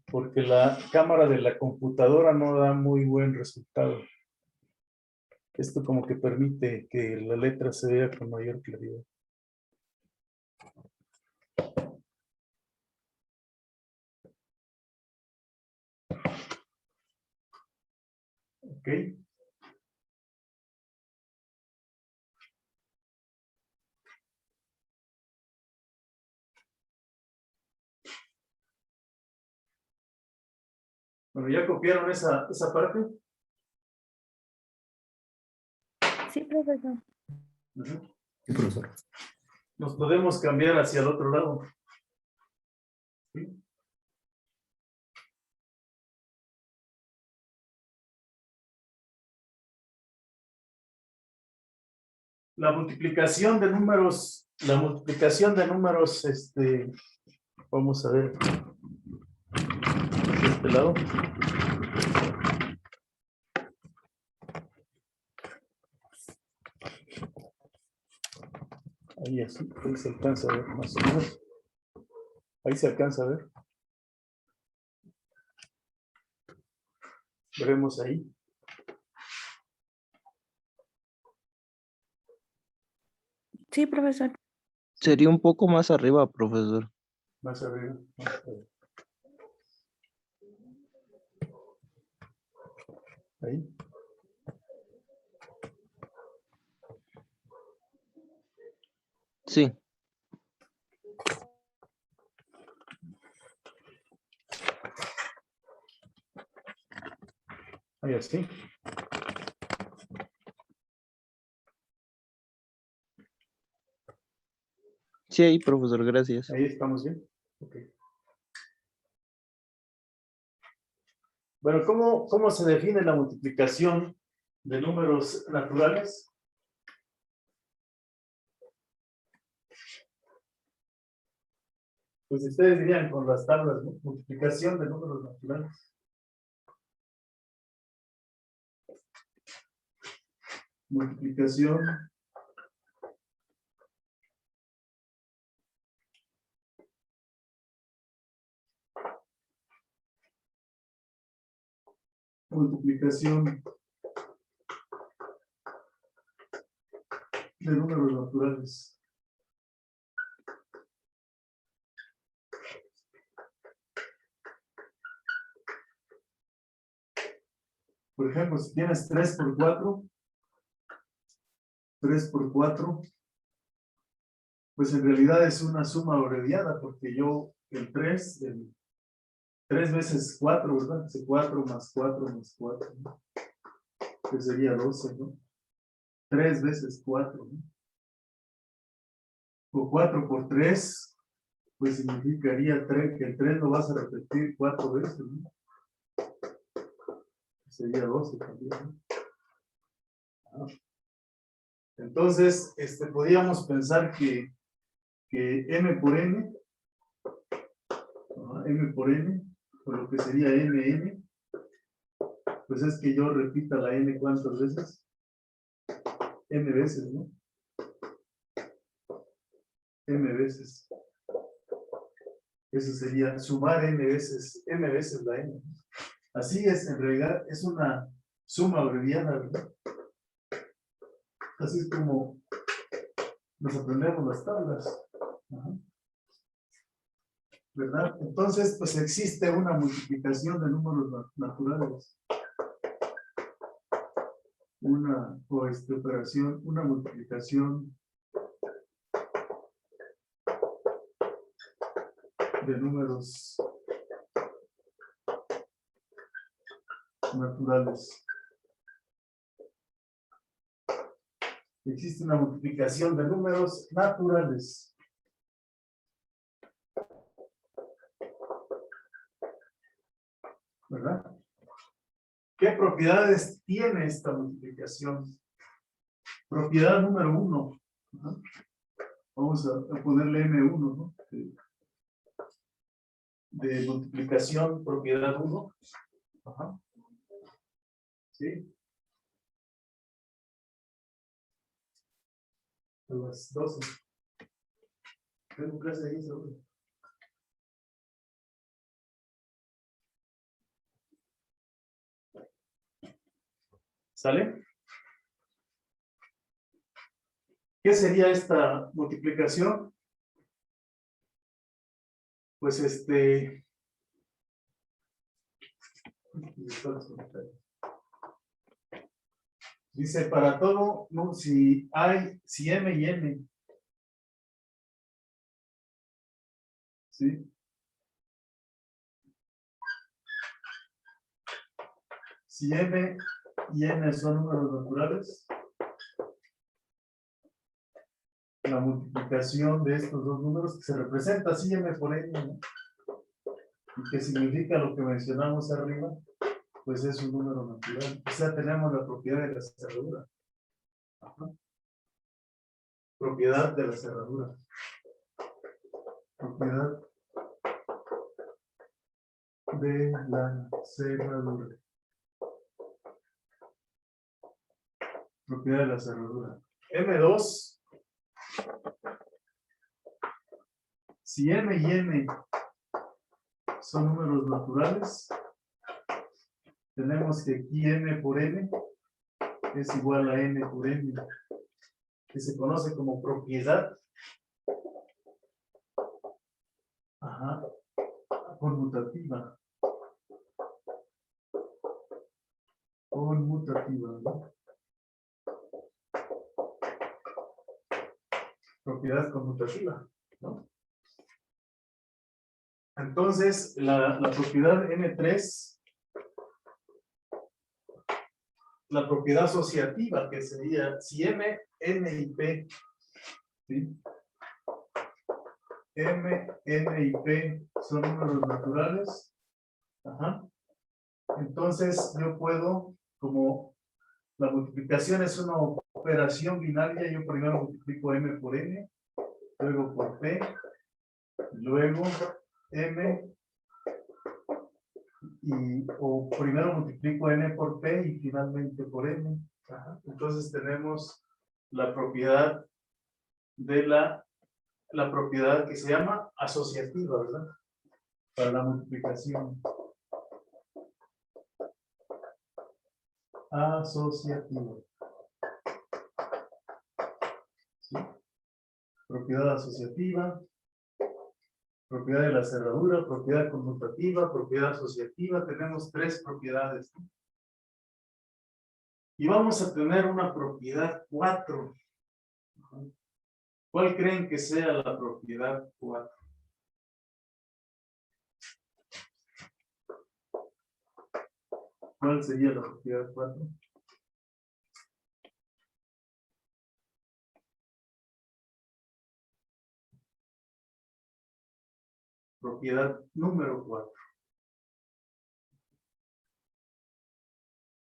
[SPEAKER 1] porque la cámara de la computadora no da muy buen resultado. Esto como que permite que la letra se vea con mayor claridad. Ok. Bueno, ¿ya copiaron esa parte?
[SPEAKER 5] Sí, profesor.
[SPEAKER 1] Ujú.
[SPEAKER 7] Sí, profesor.
[SPEAKER 1] Nos podemos cambiar hacia el otro lado. ¿Sí? La multiplicación de números Vamos a ver de este lado. Ahí así, ahí se alcanza a ver más o menos. Ahí se alcanza a ver. Veremos ahí.
[SPEAKER 5] Sí, profesor.
[SPEAKER 2] Sería un poco más arriba, profesor.
[SPEAKER 1] Más arriba. Vamos a ver. Ahí.
[SPEAKER 2] Sí,
[SPEAKER 1] Ahí así.
[SPEAKER 2] sí, ahí, profesor, gracias.
[SPEAKER 1] Ahí estamos bien. Ok. Bueno, ¿cómo se define la multiplicación de números naturales? Pues ustedes dirían con las tablas, ¿no? Multiplicación de números naturales. Multiplicación de números naturales. Por ejemplo, si tienes 3 por 4, 3 por 4, pues en realidad es una suma abreviada, porque yo el 3 veces 4, ¿verdad? Es 4 más 4 más 4, ¿no? Que sería 12, ¿no? 3 veces 4, ¿no? O 4 por 3, pues significaría que el 3 lo vas a repetir 4 veces, ¿no? Sería 12 también, ¿no? Entonces, podríamos pensar que m por n, m por n, o lo que sería mn, pues es que yo repita la n cuántas veces, m veces, ¿no? M veces. Eso sería sumar m veces la n. Así es, en realidad es una suma abreviada, ¿verdad? Así es como nos aprendemos las tablas. Ajá. ¿Verdad? Entonces, pues existe una multiplicación de números naturales. Una operación, una multiplicación de números naturales. Existe una multiplicación de números naturales. ¿Verdad? ¿Qué propiedades tiene esta multiplicación? Propiedad número 1. Vamos a ponerle M1, ¿no? De multiplicación, propiedad 1. Ajá. ¿Sí? A las 12. Tengo clase ahí, seguro. ¿Sale? ¿Qué sería esta multiplicación? Pues dice para todo, no, si M y N. ¿Sí? Si M y N son números naturales, la multiplicación de estos dos números que se representa así M por N, ¿no? Y que significa lo que mencionamos arriba, pues es un número natural. O sea, tenemos la propiedad de la cerradura. Ajá. Propiedad de la cerradura. Propiedad de la cerradura. Propiedad de la cerradura. M2. Si M y N son números naturales, tenemos que aquí N por N es igual a N por N, que se conoce como propiedad conmutativa. Conmutativa, ¿no? Propiedad conmutativa, ¿no? Entonces, la propiedad N3, la propiedad asociativa, que sería si M, N y P, ¿sí? M, N y P son números naturales. Entonces, yo puedo, como la multiplicación es una operación binaria, yo primero multiplico M por N, luego por P, luego M, o primero multiplico N por P y finalmente por N. Entonces tenemos la propiedad de la propiedad que se llama asociativa, ¿verdad? Para la multiplicación. Asociativa. ¿Sí? Propiedad asociativa, propiedad de la cerradura, propiedad conmutativa, propiedad asociativa. Tenemos tres propiedades, ¿no? Y vamos a tener una propiedad 4. ¿Cuál creen que sea la propiedad 4? ¿Cuál sería la propiedad 4? Propiedad número 4.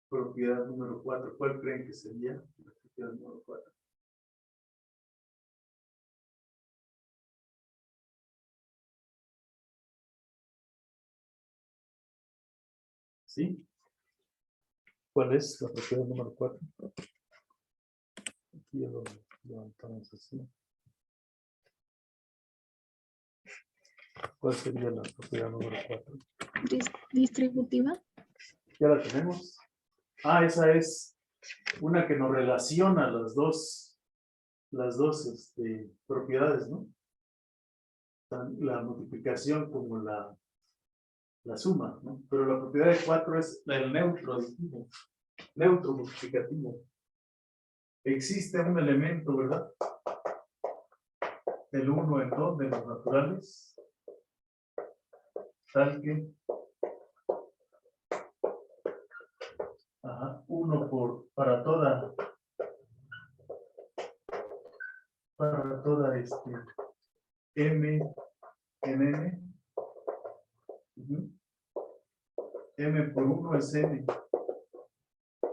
[SPEAKER 1] Propiedad número 4. ¿Cuál creen que sería la propiedad número 4? ¿Sí? ¿Cuál es la propiedad número 4? Aquí ya lo levantamos así. ¿Cuál sería la propiedad número 4?
[SPEAKER 4] Distributiva.
[SPEAKER 1] Ya la tenemos. Esa es una que nos relaciona las dos propiedades, ¿no? La multiplicación como la suma, ¿no? Pero la propiedad de 4 es el neutro aditivo, neutro multiplicativo. Existe un elemento, ¿verdad? El 1 en 2 de los naturales, tal que 1 para toda M en N. M por 1 es N.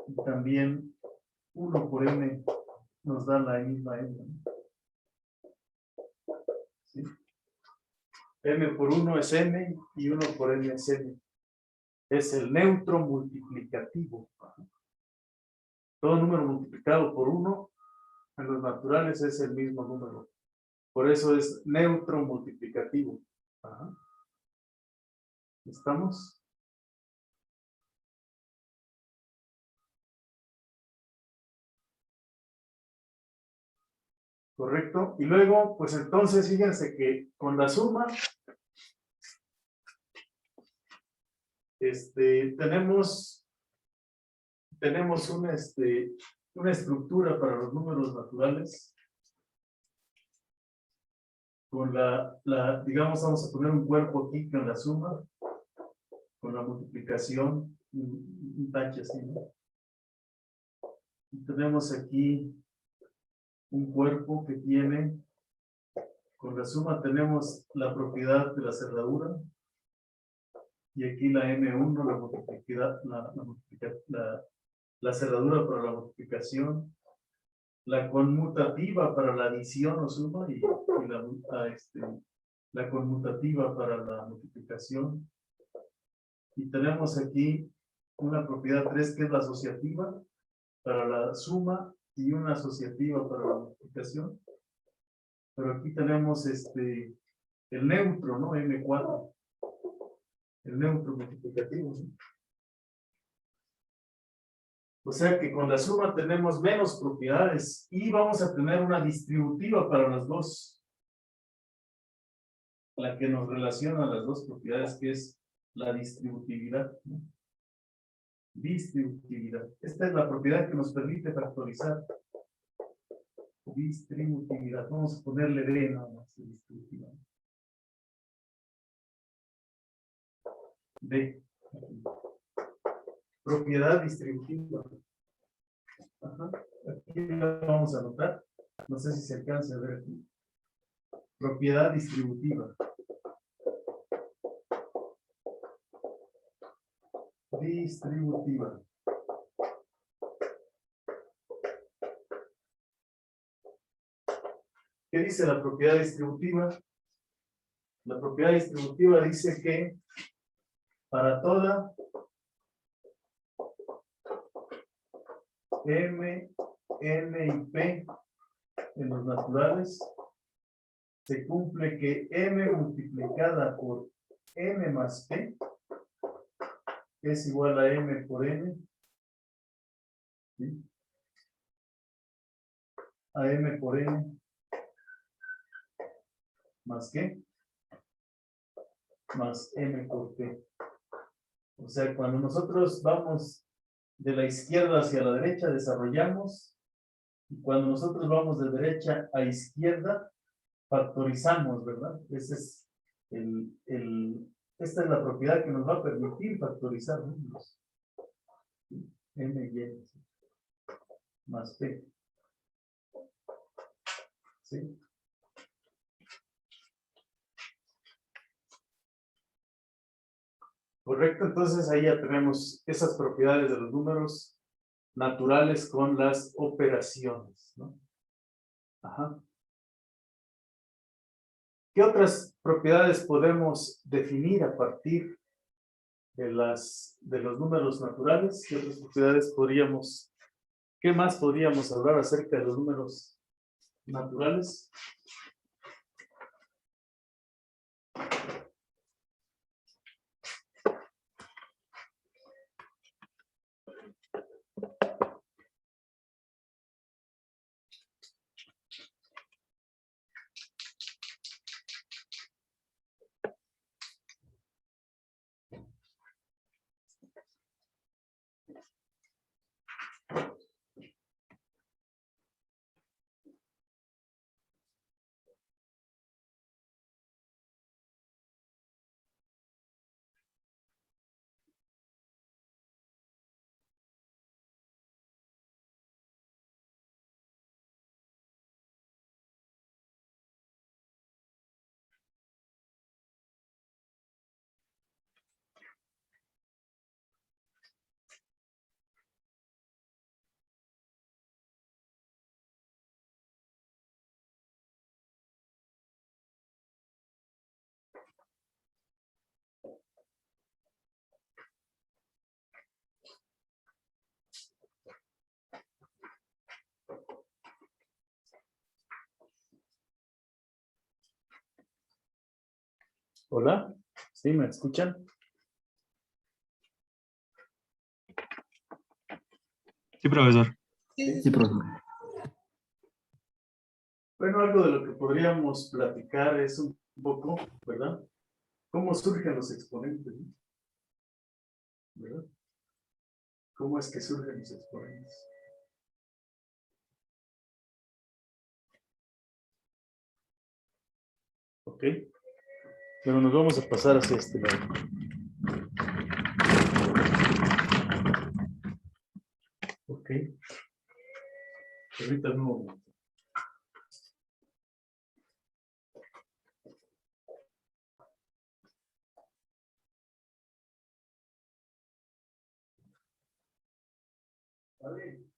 [SPEAKER 1] Y también 1 por N nos da la misma M. ¿Sí? M por 1 es N y 1 por N es N. Es el neutro multiplicativo. Todo número multiplicado por 1 en los naturales es el mismo número. Por eso es neutro multiplicativo. ¿Estamos? Correcto. Y luego, pues entonces, fíjense que con la suma, tenemos una estructura para los números naturales. Con digamos, vamos a poner un cuerpo aquí con la suma, con la multiplicación, un tache así, ¿no? Y tenemos aquí un cuerpo que tiene, con la suma tenemos la propiedad de la cerradura, y aquí la M1, la cerradura para la multiplicación, la conmutativa para la adición o suma, y la conmutativa para la multiplicación, Y tenemos aquí una propiedad 3 que es la asociativa para la suma y una asociativa para la multiplicación. Pero aquí tenemos el neutro, ¿no? M4. El neutro multiplicativo, ¿no? O sea que con la suma tenemos menos propiedades y vamos a tener una distributiva para las dos. La que nos relaciona las dos propiedades, que es la distributividad, ¿no? Distributividad. Esta es la propiedad que nos permite factorizar. Distributividad. Vamos a ponerle D nada más. Distributividad. D. Propiedad distributiva. Ajá. Aquí la vamos a anotar. No sé si se alcanza a ver aquí. Propiedad distributiva. Distributiva. ¿Qué dice la propiedad distributiva? La propiedad distributiva dice que para toda M, N y P en los naturales se cumple que M multiplicada por M más P es igual a M por N, ¿sí? A M por N más qué, más M por P. O sea, cuando nosotros vamos de la izquierda hacia la derecha, desarrollamos, y cuando nosotros vamos de derecha a izquierda, factorizamos, ¿verdad? Ese es esta es la propiedad que nos va a permitir factorizar números. M y N más P. ¿Sí? Correcto, entonces ahí ya tenemos esas propiedades de los números naturales con las operaciones, ¿no? Ajá. ¿Qué otras propiedades podemos definir a partir de los números naturales? ¿Qué otras propiedades qué más podríamos hablar acerca de los números naturales? Hola, ¿sí me escuchan?
[SPEAKER 8] Sí, profesor.
[SPEAKER 7] Sí, profesor.
[SPEAKER 1] Bueno, algo de lo que podríamos platicar es un poco, ¿verdad? ¿Cómo surgen los exponentes? ¿No? ¿Verdad? ¿Cómo es que surgen los exponentes? Ok. Pero nos vamos a pasar hacia este lado. Ok. Permítanme un momento. Vale.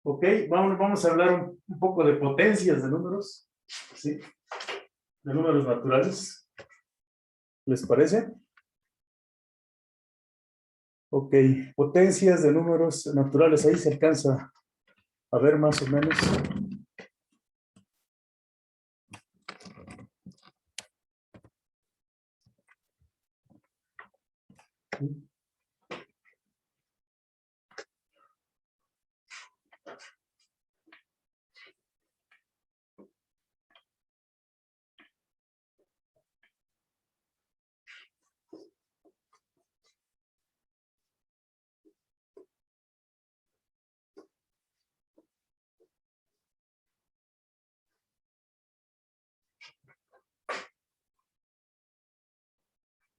[SPEAKER 1] Ok, vamos a hablar un poco de potencias de números, ¿sí? De números naturales. ¿Les parece? Ok, potencias de números naturales, ahí se alcanza a ver más o menos.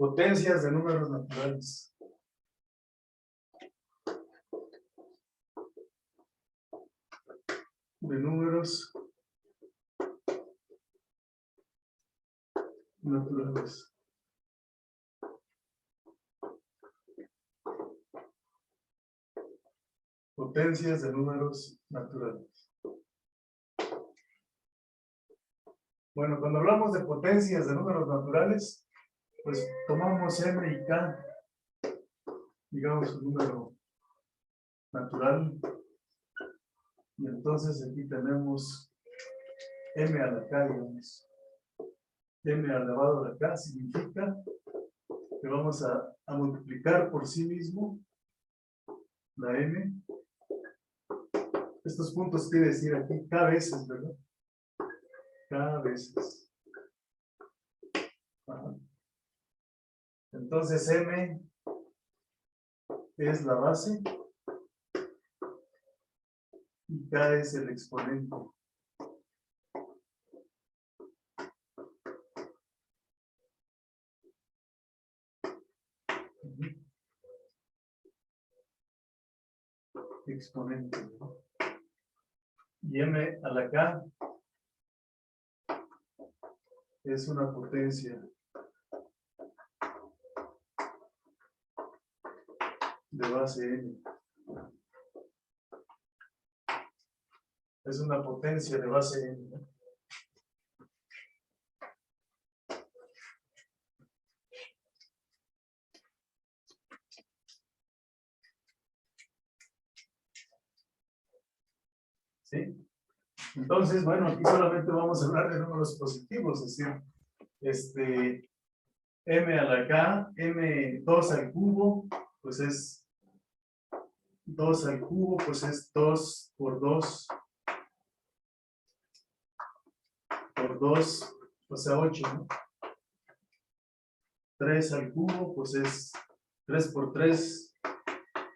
[SPEAKER 1] Potencias de números naturales. De números naturales. Potencias de números naturales. Bueno, cuando hablamos de potencias de números naturales, pues tomamos m y k, digamos un número natural, y entonces aquí tenemos m a la k, digamos. M elevado a la k significa que vamos a multiplicar por sí mismo la m. Estos puntos quiere decir aquí k veces, ¿verdad? K veces. Ajá. Entonces m es la base y k es el exponente. Exponente, ¿no? Y m a la k es una potencia de base n. Es una potencia de base n, ¿no? ¿Sí? Entonces, bueno, aquí solamente vamos a hablar de números positivos, es decir, m a la k, m2 al cubo, pues es 2 al cubo, pues es 2 por 2 por 2, o sea 8, ¿no? 3 al cubo, pues es 3 por 3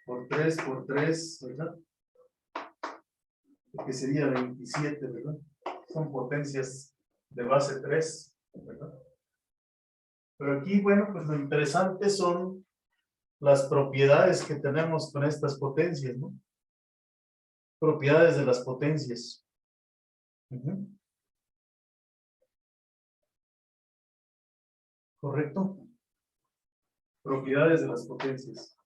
[SPEAKER 1] por 3 por 3, ¿verdad? Que sería 27, ¿verdad? Son potencias de base 3, ¿verdad? Pero aquí, bueno, pues lo interesante son las propiedades que tenemos con estas potencias, ¿no? Propiedades de las potencias. Ujú. ¿Correcto? Propiedades de las potencias.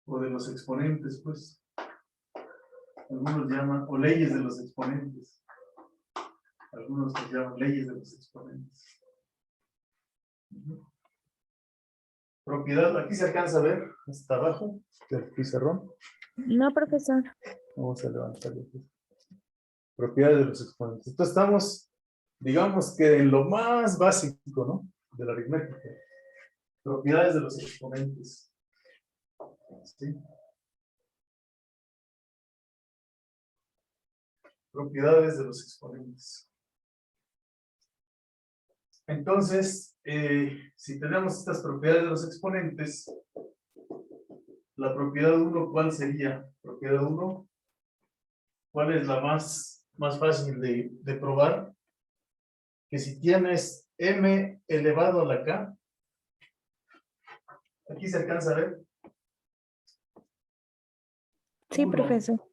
[SPEAKER 1] O de los exponentes, pues. Algunos llaman, o leyes de los exponentes. Algunos los llaman leyes de los exponentes. Ujú. Propiedad, aquí se alcanza a ver, hasta abajo del pizarrón.
[SPEAKER 5] No, profesor.
[SPEAKER 1] Vamos a levantarlo. Propiedades de los exponentes. Entonces estamos, digamos que en lo más básico, ¿no? De la aritmética. Propiedades de los exponentes. ¿Sí? Propiedades de los exponentes. Entonces, si tenemos estas propiedades de los exponentes, la propiedad 1, ¿cuál sería? Propiedad 1, ¿cuál es la más fácil de probar? Que si tienes m elevado a la k, aquí se alcanza a ver.
[SPEAKER 5] Sí,
[SPEAKER 1] Uno.
[SPEAKER 5] profesor.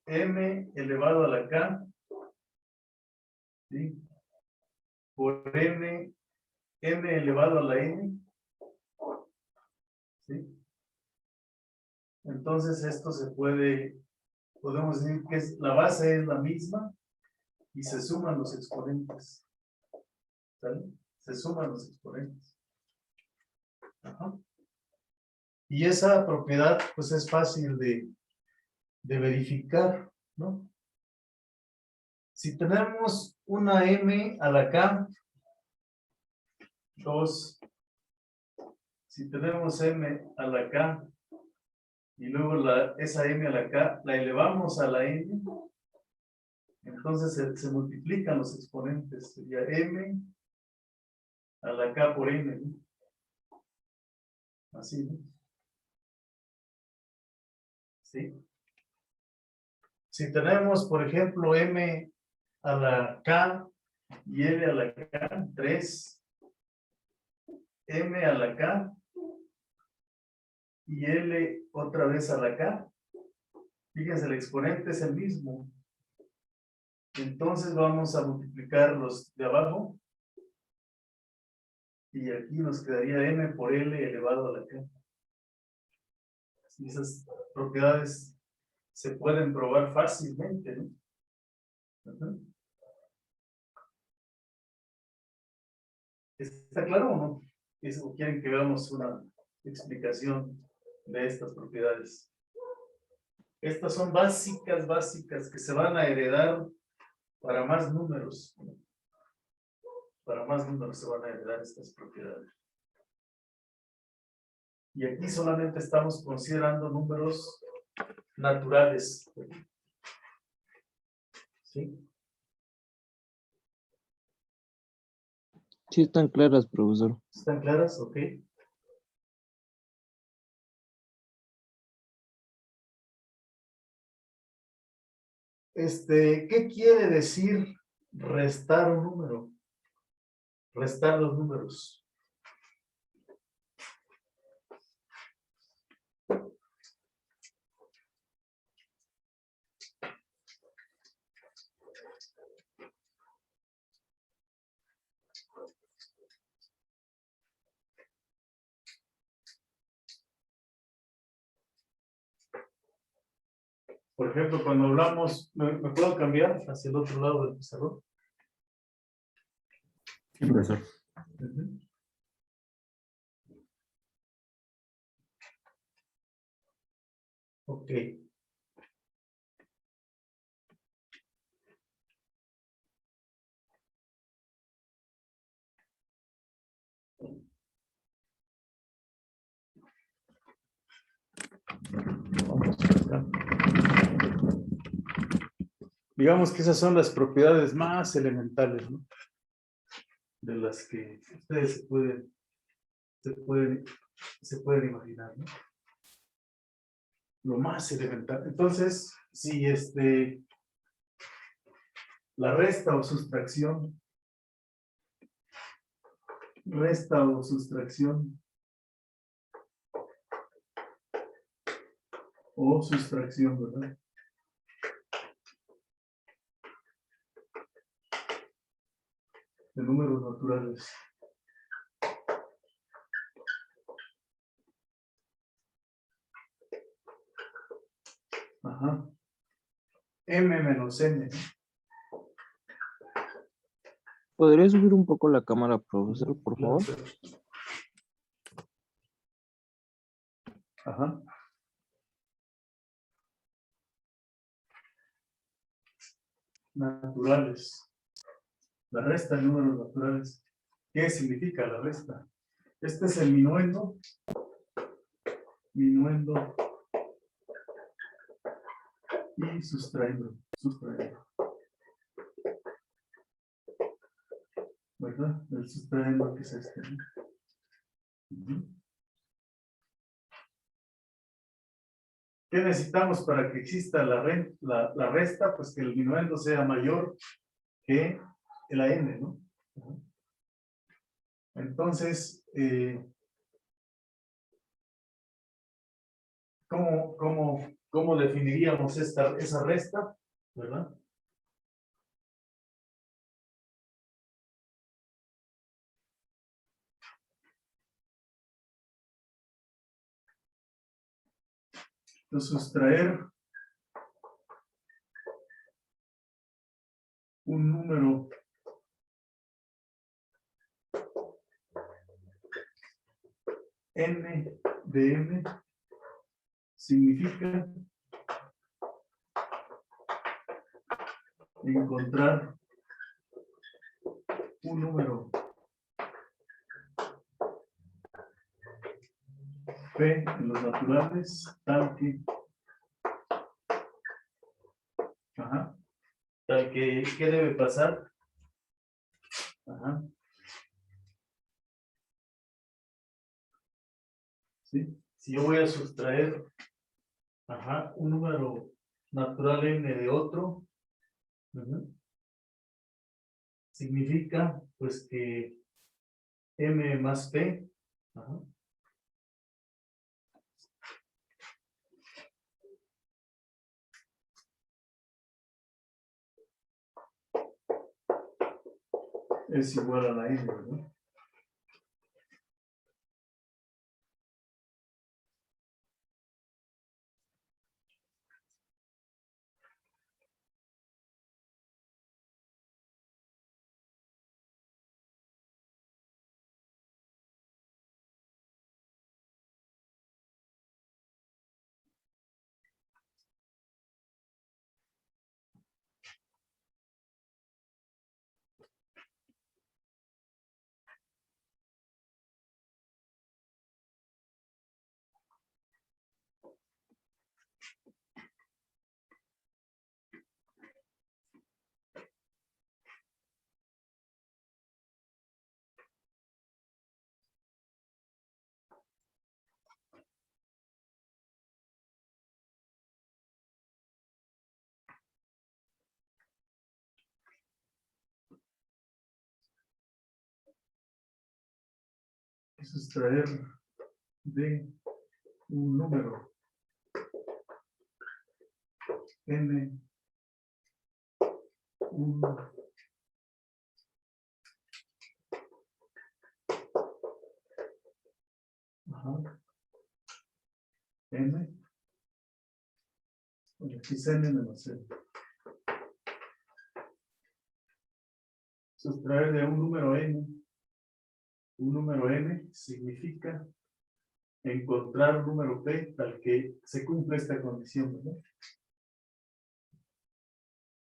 [SPEAKER 1] m elevado a la k, ¿sí? Por m elevado a la n, ¿sí? Entonces esto podemos decir que la base es la misma y se suman los exponentes. ¿Sale? Se suman los exponentes. Ajá. Y esa propiedad pues es fácil de verificar, ¿no? Si tenemos una m a la k, 2, si tenemos m a la k, y luego esa m a la k la elevamos a la n, entonces se multiplican los exponentes, sería m a la k por n, ¿no? Así, ¿no? ¿Sí? Si tenemos, por ejemplo, m a la k y l a la k, 3, m a la k y l otra vez a la k, fíjense, el exponente es el mismo. Entonces vamos a multiplicar los de abajo y aquí nos quedaría m por l elevado a la k. Esas propiedades se pueden probar fácilmente, ¿no? Ajá. ¿Está claro o no? ¿O quieren que veamos una explicación de estas propiedades? Estas son básicas que se van a heredar para más números. Para más números se van a heredar estas propiedades. Y aquí solamente estamos considerando números naturales. ¿Sí?
[SPEAKER 2] Sí, están claras, profesor.
[SPEAKER 1] ¿Están claras? Ok. ¿Qué quiere decir restar un número? Restar los números. Por ejemplo, cuando hablamos, ¿me puedo cambiar hacia el otro lado del pizarrón?
[SPEAKER 7] Sí, profesor.
[SPEAKER 1] Ujú. Ok. Vamos acá. Digamos que esas son las propiedades más elementales, ¿no? De las que ustedes se pueden imaginar, ¿no? Lo más elemental. Entonces, si la resta o sustracción, ¿verdad? De números naturales. Ajá. M menos N.
[SPEAKER 2] ¿Podría subir un poco la cámara, profesor, por favor?
[SPEAKER 1] Ajá. Naturales. La resta de números naturales. ¿Qué significa la resta? Este es el minuendo. Minuendo. Y sustrayendo. ¿Verdad? El sustrayendo que es este, ¿no? Ujú. ¿Qué necesitamos para que exista la resta? Pues que el minuendo sea mayor que la n, ¿no? Ujú. Entonces, ¿cómo ¿Cómo definiríamos esa resta? ¿Verdad? Entonces, sustraer un número n de m significa encontrar un número p en los naturales tal que ¿qué debe pasar? Ajá. ¿Sí? Si yo voy a sustraer un número natural n de otro, significa pues que m más p es igual a la n, ¿verdad? Sustraer de un número n, un n, aquí es n menos n. Sustraer de un número n significa encontrar un número p tal que se cumpla esta condición, ¿verdad?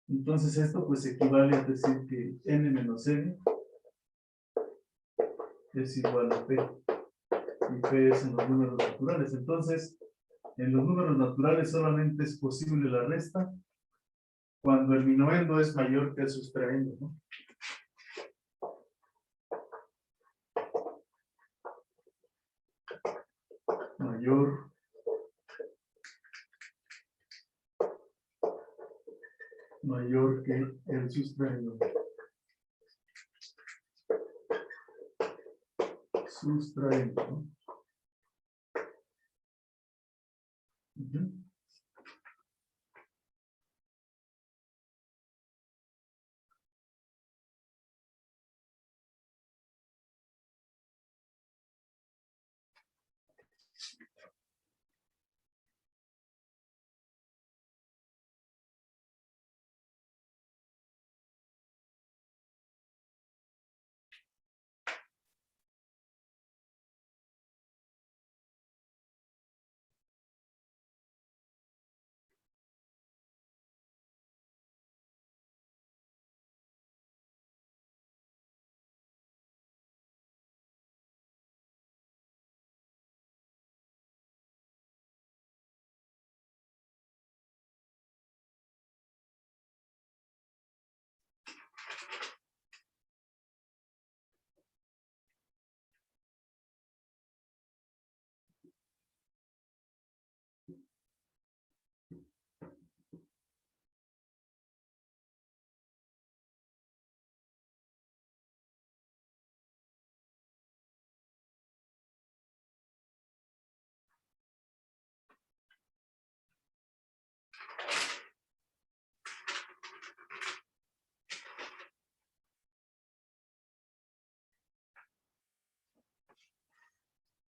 [SPEAKER 1] Entonces esto pues equivale a decir que n menos n es igual a p, y p es en los números naturales. Entonces, en los números naturales solamente es posible la resta cuando el minuendo es mayor que el sustraendo, ¿no? Mayor que el sustraendo. Sustraendo, ¿no?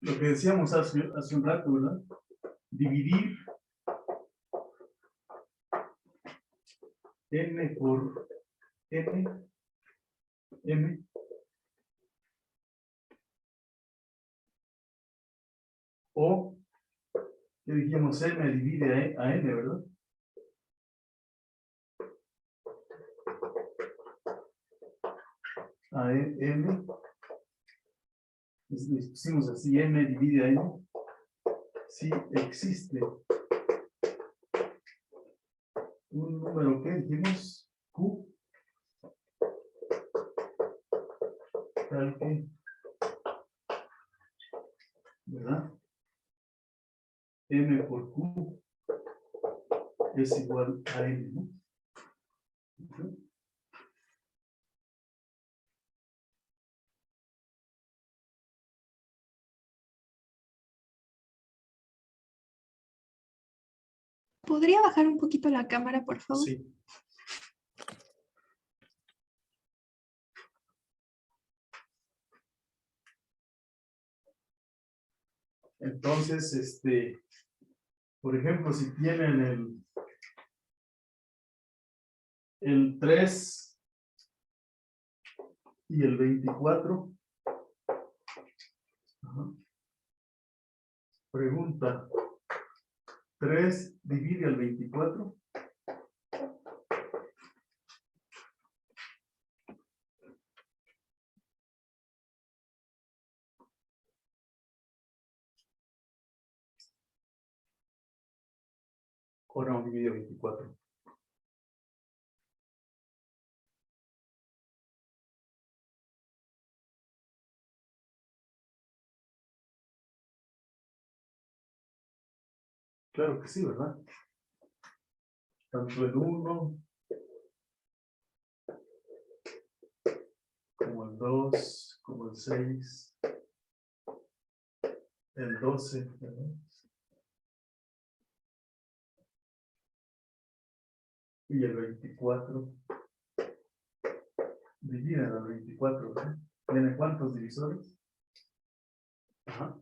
[SPEAKER 1] lo que decíamos hace un rato, ¿verdad? Dividir n por m, o, que dijimos, m divide a n, ¿verdad? A m, les pusimos así, m divide a n, si existe un número que dijimos, q, tal que, ¿verdad? M por Q es igual a N, ¿no? Ujú.
[SPEAKER 4] ¿Podría bajar un poquito la cámara, por favor?
[SPEAKER 1] Sí. Entonces, por ejemplo, si tienen el 3 y el 24, ajá. Pregunta, 3 divide al 24. O no, divide 24. Claro que sí, ¿verdad? Tanto el 1 como el 2, como el 6, el 12, ¿verdad? Y el 24. Dividen al 24, ¿verdad? ¿Tiene cuántos divisores? Ajá.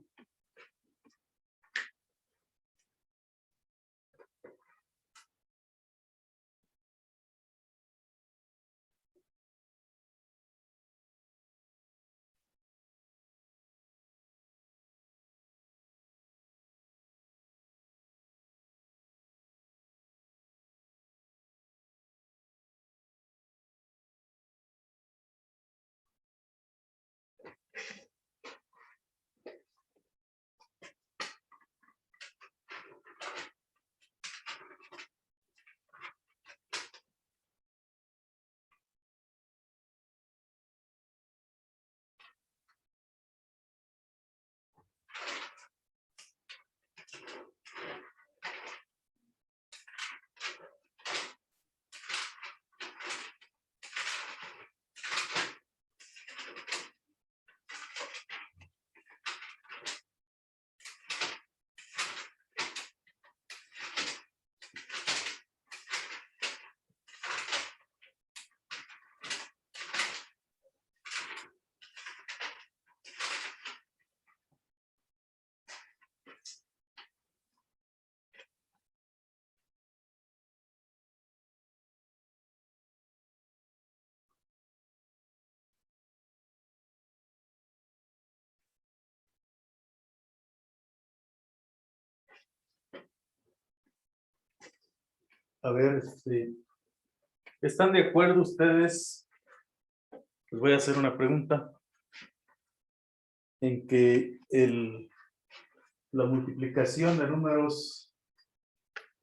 [SPEAKER 1] A ver, ¿están de acuerdo ustedes? Les voy a hacer una pregunta. En que la multiplicación de números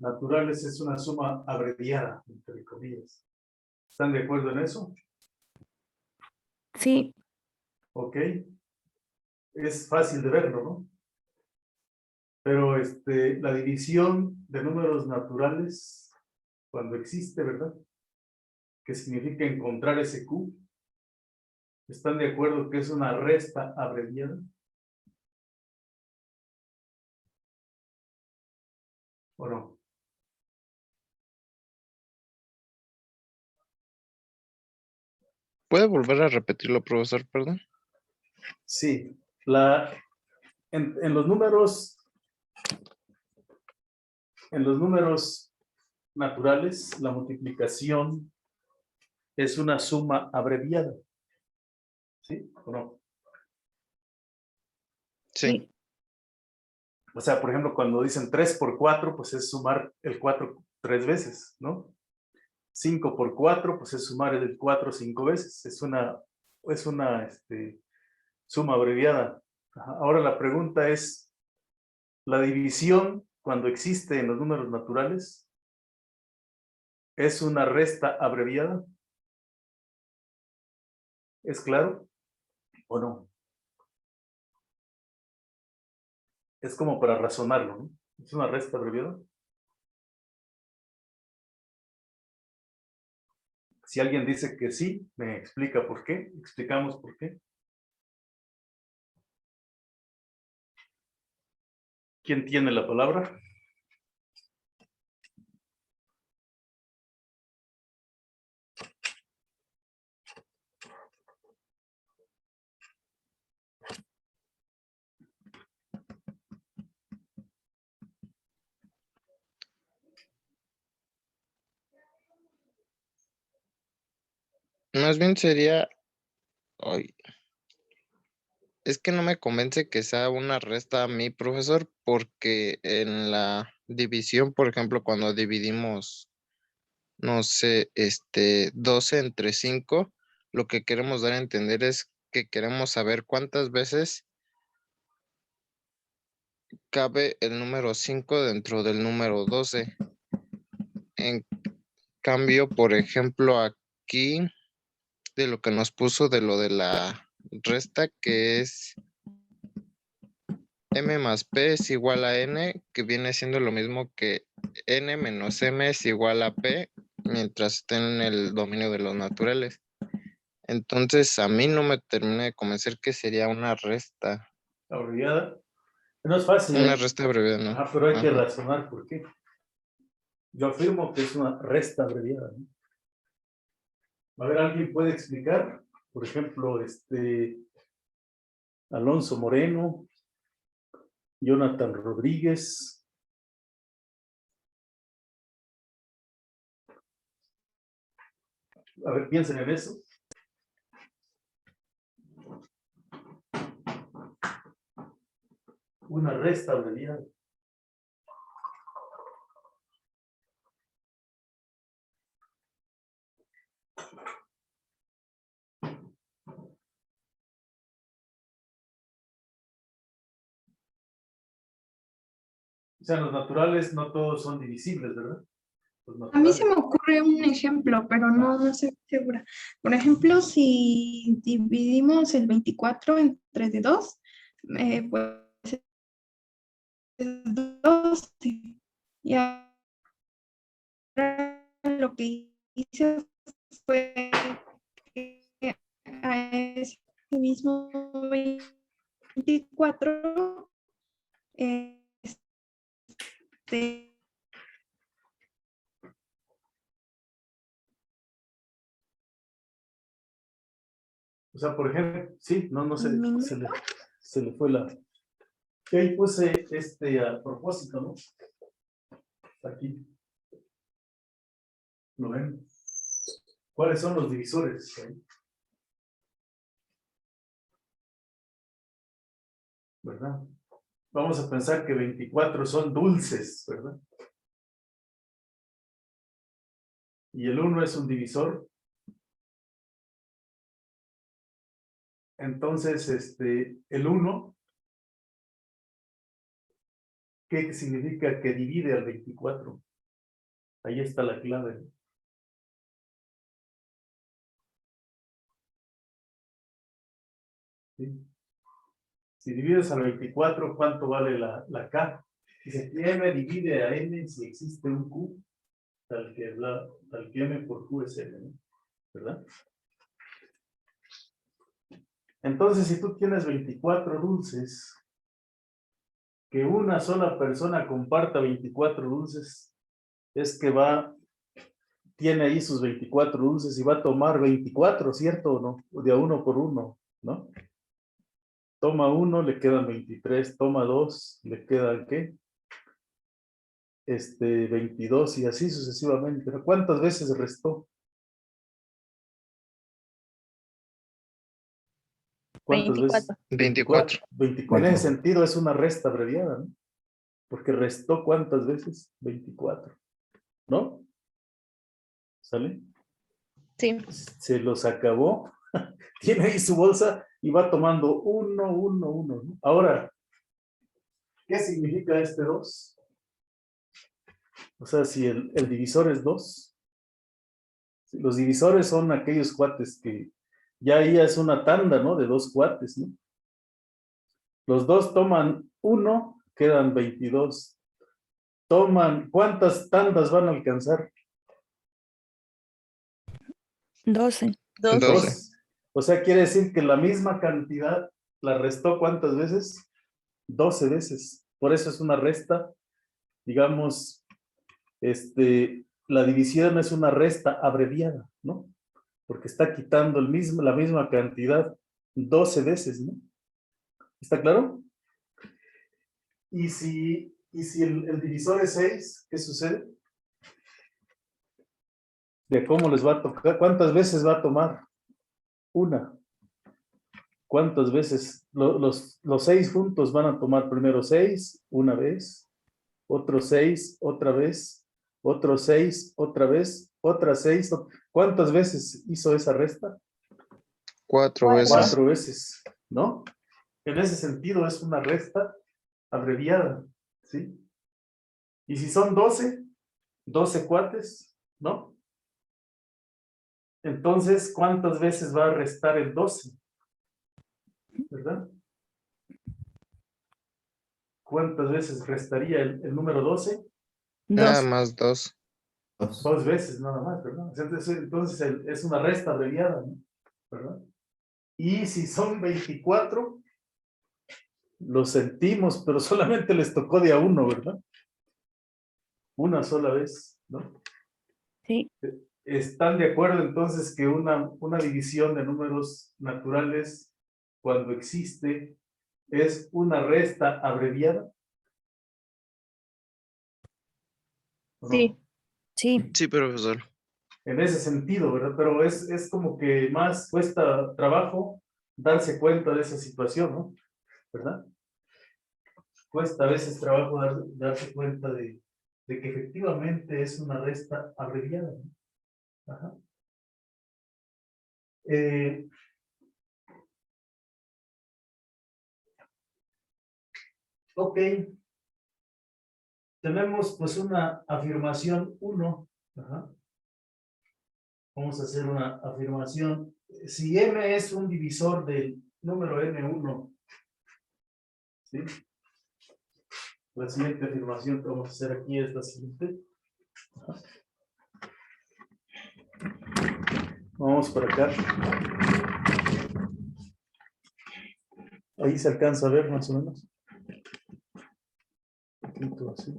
[SPEAKER 1] naturales es una suma abreviada, entre comillas. ¿Están de acuerdo en eso?
[SPEAKER 5] Sí,
[SPEAKER 1] Ok. Es fácil de verlo, ¿no? Pero la división de números naturales, cuando existe, ¿verdad? Que significa encontrar ese Q. ¿Están de acuerdo que es una resta abreviada? ¿O no?
[SPEAKER 2] ¿Puede volver a repetirlo, profesor? Perdón.
[SPEAKER 1] Sí. La en los números naturales, la multiplicación es una suma abreviada. ¿Sí o no?
[SPEAKER 2] Sí.
[SPEAKER 1] O sea, por ejemplo, cuando dicen 3 por 4, pues es sumar el 4 3 veces, ¿no? 5 por 4, pues es sumar el 4 5 veces. Es una suma abreviada. Ajá. Ahora la pregunta es, ¿la división cuando existe en los números naturales es una resta abreviada? ¿Es claro o no? Es como para razonarlo, ¿no? ¿Es una resta abreviada? Si alguien dice que sí, me explica por qué. Explicamos por qué. ¿Quién tiene la palabra?
[SPEAKER 2] Más bien sería, ay, es que no me convence que sea una resta a mí, profesor, porque en la división, por ejemplo, cuando dividimos, no sé, 12 entre 5, lo que queremos dar a entender es que queremos saber cuántas veces cabe el número 5 dentro del número 12. En cambio, por ejemplo, aquí, de lo que nos puso de lo de la resta, que es m más p es igual a n, que viene siendo lo mismo que n menos m es igual a p, mientras esté en el dominio de los naturales. Entonces, a mí no me termina de convencer que sería una resta.
[SPEAKER 1] Abreviada. No es fácil.
[SPEAKER 2] Una resta abreviada, ¿no?
[SPEAKER 1] Ajá, pero hay que
[SPEAKER 2] Ajá.
[SPEAKER 1] razonar por qué. Yo afirmo que es una resta abreviada, ¿no? A ver, ¿alguien puede explicar? Por ejemplo, Alonso Moreno, Jonathan Rodríguez. A ver, piensen en eso. Una resta abreviada. O sea, los naturales no todos son divisibles, ¿verdad?
[SPEAKER 4] A mí se me ocurre un ejemplo, pero no estoy segura. Por ejemplo, si dividimos el 24 entre de 2, pues es 12. Y ahora lo que hice fue que a ese mismo 24,
[SPEAKER 1] O sea, por ejemplo, sí, no sé, se le fue la... Que ahí puse a propósito, ¿no? Aquí. ¿Lo ven? ¿Cuáles son los divisores? ¿Verdad? Vamos a pensar que 24 son dulces, ¿verdad? Y el 1 es un divisor. Entonces, el 1, ¿qué significa? Que divide al 24. Ahí está la clave. ¿Sí? Si divides al 24, ¿cuánto vale la K? Dice que M divide a N si existe un Q, tal que M por Q es N, ¿no? ¿Verdad? Entonces, si tú tienes 24 dulces, que una sola persona comparta 24 dulces, es que tiene ahí sus 24 dulces y va a tomar 24, ¿cierto o no? De a uno por uno, ¿no? Toma 1, le quedan 23. Toma 2, le quedan, ¿qué? 22 y así sucesivamente. ¿Pero cuántas veces restó? ¿Cuántas veces?
[SPEAKER 2] 24.
[SPEAKER 1] 24. En ese sentido es una resta abreviada, ¿no? Porque restó ¿cuántas veces? 24. ¿No? ¿Sale?
[SPEAKER 4] Sí.
[SPEAKER 1] Se los acabó. Tiene ahí su bolsa y va tomando 1, 1, 1. ¿No? Ahora, ¿qué significa este 2? O sea, si el divisor es 2, los divisores son aquellos cuates que ya ahí es una tanda, ¿no? De 2 cuates, ¿no? Los 2 toman 1, quedan 22. Toman, ¿cuántas tandas van a alcanzar?
[SPEAKER 5] 12.
[SPEAKER 2] 12.
[SPEAKER 1] 2. O sea, quiere decir que la misma cantidad la restó ¿cuántas veces? 12 veces. Por eso es una resta, digamos, la división es una resta abreviada, ¿no? Porque está quitando la misma cantidad 12 veces, ¿no? ¿Está claro? Y si el divisor es 6, ¿qué sucede? ¿De cómo les va a tocar? ¿Cuántas veces va a tomar? Una. ¿Cuántas veces? Los 6 juntos van a tomar primero 6, una vez, otro 6, otra vez, otro 6, otra vez, otra 6. ¿Cuántas veces hizo esa resta?
[SPEAKER 2] 4 veces.
[SPEAKER 1] 4 veces, ¿no? En ese sentido es una resta abreviada, ¿sí? Y si son 12 cuates, ¿no? Entonces, ¿cuántas veces va a restar el 12? ¿Verdad? ¿Cuántas veces restaría el número 12?
[SPEAKER 2] Nada
[SPEAKER 5] 2.
[SPEAKER 2] más 2.
[SPEAKER 1] 2 veces nada más, ¿verdad? Entonces es una resta abreviada, ¿no? ¿Verdad? Y si son 24, lo sentimos, pero solamente les tocó de a uno, ¿verdad? Una sola vez, ¿no?
[SPEAKER 5] Sí.
[SPEAKER 1] ¿Están de acuerdo entonces que una división de números naturales, cuando existe, es una resta abreviada? ¿O no?
[SPEAKER 4] Sí.
[SPEAKER 5] Sí.
[SPEAKER 2] Sí, profesor.
[SPEAKER 1] En ese sentido, ¿verdad? Pero es como que más cuesta trabajo darse cuenta de esa situación, ¿no? ¿Verdad? Cuesta a veces trabajo darse cuenta de que efectivamente es una resta abreviada, ¿no? Ajá. Ok. Tenemos pues una afirmación 1. Ajá. Vamos a hacer una afirmación. Si m es un divisor del número n1, ¿sí? La siguiente afirmación que vamos a hacer aquí es la siguiente. Ajá. Vamos para acá. Ahí se alcanza a ver más o menos. Un poquito así.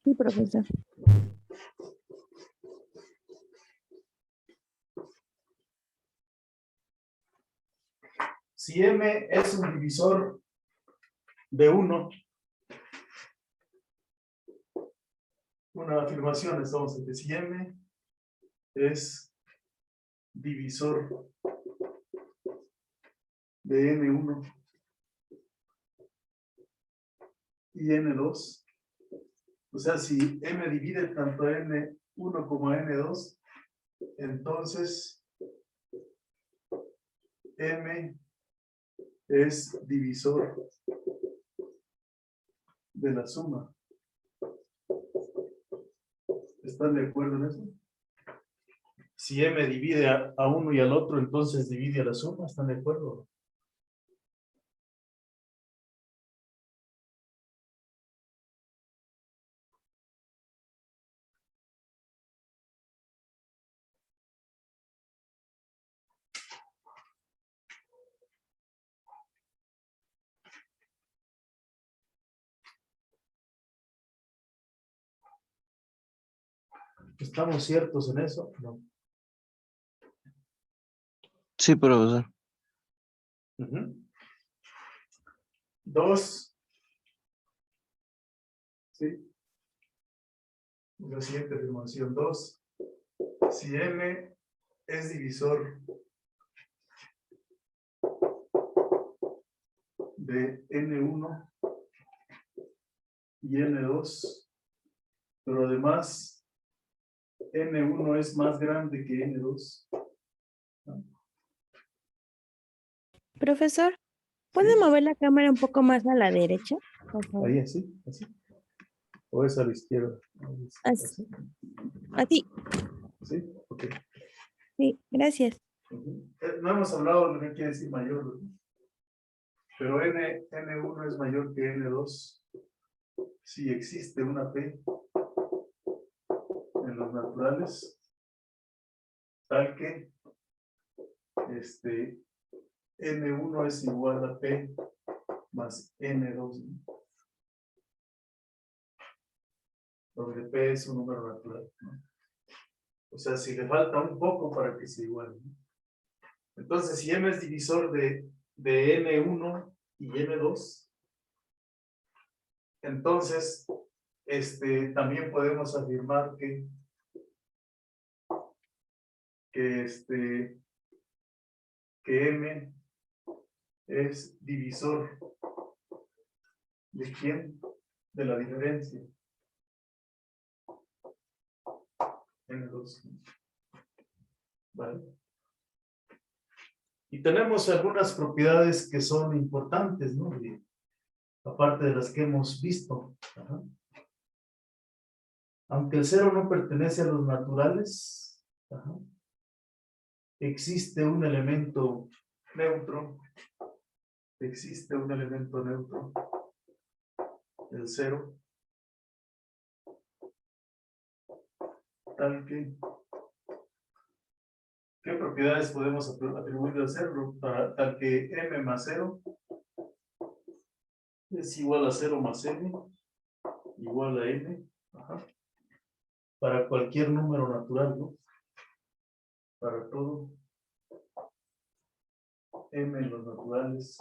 [SPEAKER 5] Sí, profesor.
[SPEAKER 1] Si m es un divisor de 1, una afirmación estamos en que si m es divisor de n1 y n2, o sea, si m divide tanto a n1 como a n2, entonces m es divisor de la suma. ¿Están de acuerdo en eso? Si m divide a uno y al otro, entonces divide a la suma. ¿Están de acuerdo? ¿Estamos ciertos en eso? No.
[SPEAKER 2] Sí, profesor.
[SPEAKER 1] 2. ¿Sí? La siguiente afirmación 2. Si M es divisor de N1 y N2, pero además N1 es más grande que N2.
[SPEAKER 5] Profesor, ¿puede
[SPEAKER 1] Sí.
[SPEAKER 5] mover la cámara un poco más a la derecha? Por favor.
[SPEAKER 1] Ahí así, así. O es a la izquierda.
[SPEAKER 5] Así. Así.
[SPEAKER 1] ¿Sí? Ok.
[SPEAKER 5] Sí, gracias.
[SPEAKER 1] No hemos hablado de lo que quiere decir mayor, ¿verdad? Pero N1 es mayor que N2 si existe una P en los naturales tal que N1 es igual a P más N2, ¿no? Donde P es un número natural, ¿no? O sea, si le falta un poco para que sea igual, ¿no? Entonces, si M es divisor de N1 y N2, entonces también podemos afirmar que M es divisor ¿de quién? De la diferencia. N2. ¿Vale? Y tenemos algunas propiedades que son importantes, ¿no? Aparte de las que hemos visto. Ajá. Aunque el cero no pertenece a los naturales, ajá, existe un elemento neutro. Existe un elemento neutro. El cero. Tal que. ¿Qué propiedades podemos atribuirle al cero? Tal que M más 0 es igual a 0 más M igual a N. Ajá. Para cualquier número natural, ¿no? Para todo. M en los naturales.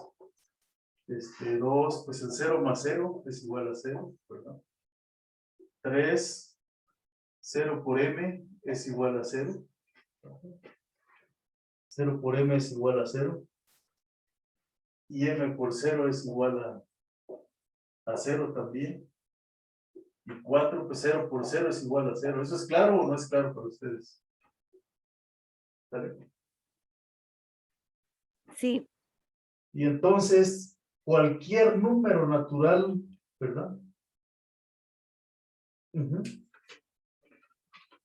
[SPEAKER 1] 2, pues el 0 más 0 es igual a 0, ¿verdad? 3, 0 por M es igual a 0. 0 por M es igual a 0. Y M por 0 es igual a 0 también. Y 4, pues 0 por 0 es igual a 0. ¿Eso es claro o no es claro para ustedes? ¿Vale?
[SPEAKER 5] Sí,
[SPEAKER 1] Y entonces, cualquier número natural, ¿verdad?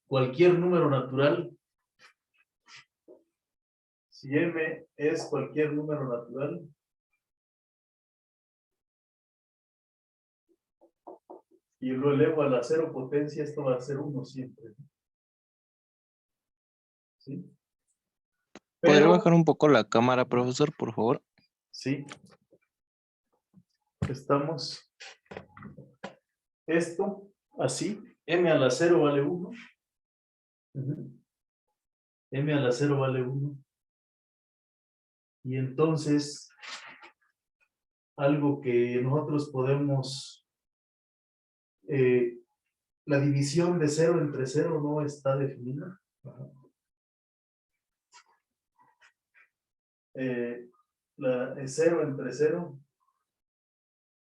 [SPEAKER 1] Cualquier número natural, si M es cualquier número natural, y lo elevo a la 0 potencia, esto va a ser 1 siempre. ¿Sí?
[SPEAKER 2] ¿Podría
[SPEAKER 1] Pero,
[SPEAKER 2] bajar un poco la cámara, profesor, por favor?
[SPEAKER 1] sí, estamos, esto, así, M a la 0 vale 1. M a la 0 vale 1. Y entonces, algo que nosotros podemos, la división de 0 entre 0 no está definida. La 0 entre 0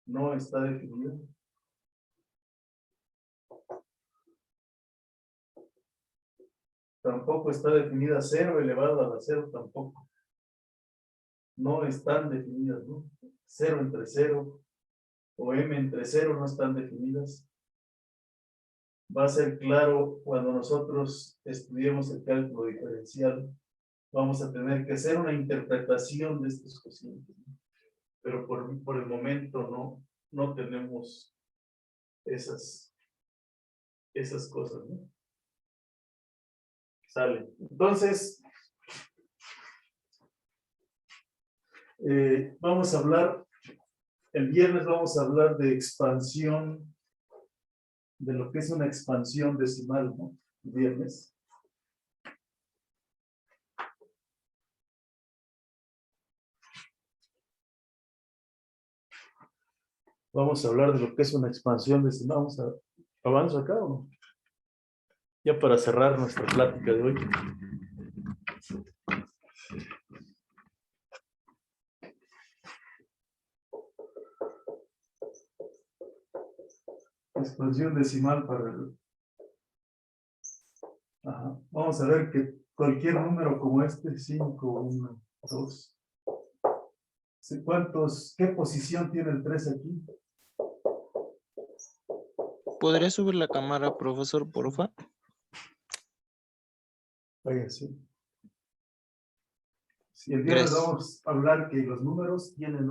[SPEAKER 1] no está definida. Tampoco está definida 0 elevado a la 0 tampoco. No están definidas, ¿no? 0 entre 0 o M entre 0 no están definidas. Va a ser claro cuando nosotros estudiemos el cálculo diferencial. Vamos a tener que hacer una interpretación de estos cocientes, ¿no? Pero por el momento no tenemos esas cosas, ¿no? Sale. Entonces, vamos a hablar, el viernes vamos a hablar de expansión, de lo que es una expansión decimal, ¿no? El viernes. Vamos a hablar de lo que es una expansión decimal. Vamos a ¿avanzo acá o no? Ya para cerrar nuestra plática de hoy. Expansión decimal para el... Ajá. Vamos a ver que cualquier número como este, 5, 1, 2. ¿Qué posición tiene el 3 aquí?
[SPEAKER 2] ¿Podría subir la cámara, profesor, porfa?
[SPEAKER 1] Vaya, sí. Si el día de hoy
[SPEAKER 2] Gracias.
[SPEAKER 1] vamos a hablar que los números tienen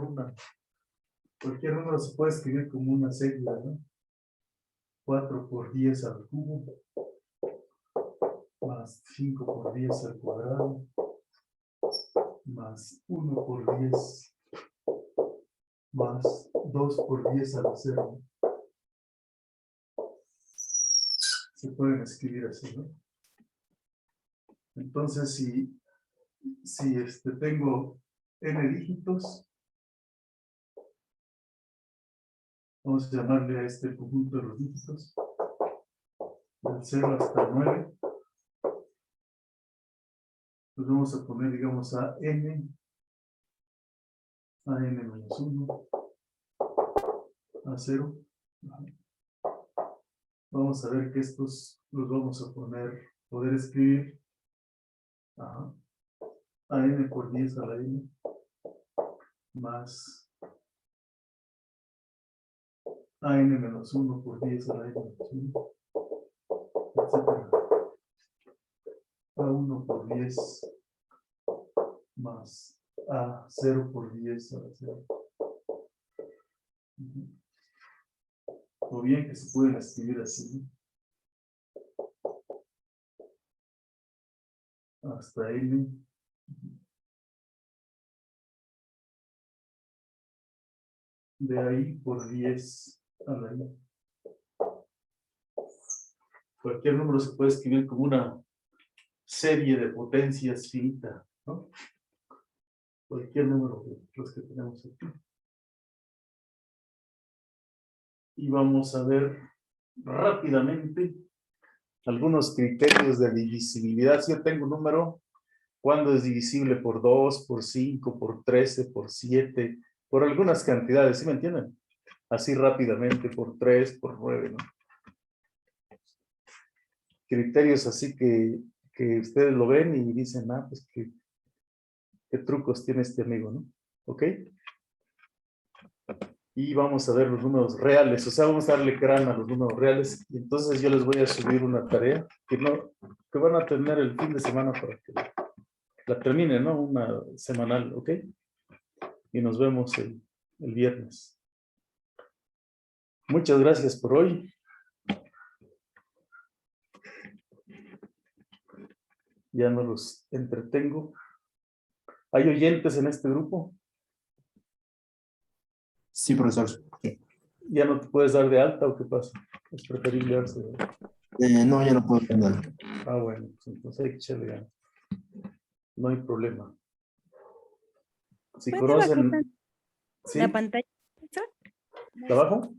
[SPEAKER 1] cualquier número se puede escribir como una serie, ¿no? 4 por 10 al cubo, más 5 por 10 al cuadrado, más 1 por 10, más 2 por 10 al cero. Se pueden escribir así, ¿no? Entonces, si tengo n dígitos, vamos a llamarle a este conjunto de los dígitos, del 0 hasta el 9. Pues vamos a poner, digamos, a n menos 1, a 0. Vamos a ver que estos los vamos a poder escribir a n por 10 a la n, más a n menos 1 por 10 a la n menos 1, etc. A 1 por 10 más a 0 por 10 a la 0. O bien que se pueden escribir así, ¿no? Hasta n. De ahí por 10 a la n. Cualquier número se puede escribir como una serie de potencias finita, ¿no? Cualquier número de los que tenemos aquí. Y vamos a ver rápidamente algunos criterios de divisibilidad. Si yo tengo un número, ¿cuándo es divisible por 2, por 5, por 13, por 7, por algunas cantidades? ¿Sí me entienden? Así rápidamente, por 3, por 9, ¿no? Criterios así que ustedes lo ven y dicen, pues qué trucos tiene este amigo, ¿no? ¿Ok? Y vamos a ver los números reales, o sea, vamos a darle crán a los números reales, y entonces yo les voy a subir una tarea que van a tener el fin de semana para que la terminen, ¿no? Una semanal, ¿ok? Y nos vemos el viernes. Muchas gracias por hoy. Ya no los entretengo. ¿Hay oyentes en este grupo?
[SPEAKER 7] Sí, profesor. Sí.
[SPEAKER 1] ¿Ya no te puedes dar de alta o qué pasa? Es preferible darse de alta.
[SPEAKER 7] No, ya no puedo tener.
[SPEAKER 1] Bueno, pues entonces hay que echarle ganas. No hay problema. Si
[SPEAKER 5] ¿Puede bajar
[SPEAKER 1] conocen... ¿Sí?
[SPEAKER 5] la pantalla?
[SPEAKER 1] ¿La bajo?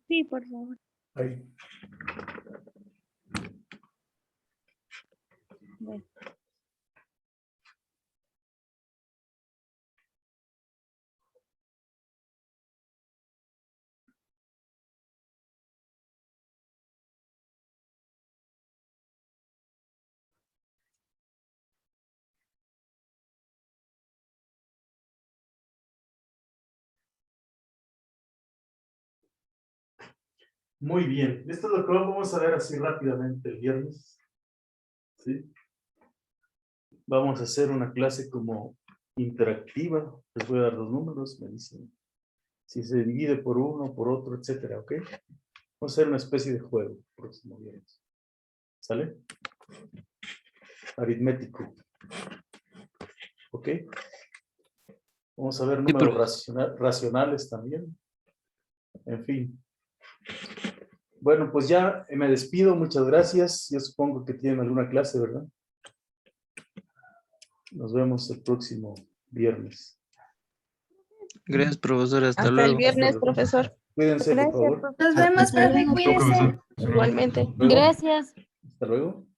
[SPEAKER 5] Sí, por favor.
[SPEAKER 1] Ahí.
[SPEAKER 5] Bueno.
[SPEAKER 1] Muy bien. Esto es lo que vamos a ver así rápidamente el viernes. ¿Sí? Vamos a hacer una clase como interactiva. Les voy a dar los números, me dicen si se divide por uno, por otro, etcétera, ¿ok? Vamos a hacer una especie de juego el próximo viernes. ¿Sale? Aritmético. ¿Ok? Vamos a ver números racionales también. En fin. Bueno, pues ya me despido. Muchas gracias. Yo supongo que tienen alguna clase, ¿verdad? Nos vemos el próximo viernes.
[SPEAKER 2] Gracias, profesor. Hasta
[SPEAKER 4] Hasta el
[SPEAKER 2] luego.
[SPEAKER 4] viernes, profesor.
[SPEAKER 9] Cuídense, por
[SPEAKER 4] Gracias,
[SPEAKER 9] favor.
[SPEAKER 4] profesor.
[SPEAKER 6] Nos vemos,
[SPEAKER 4] Hasta
[SPEAKER 6] profe,
[SPEAKER 4] luego.
[SPEAKER 8] Chao,
[SPEAKER 6] cuídese.
[SPEAKER 8] profesor. Hasta luego.
[SPEAKER 4] Igualmente.
[SPEAKER 9] Luego.
[SPEAKER 6] Gracias.
[SPEAKER 9] Hasta luego.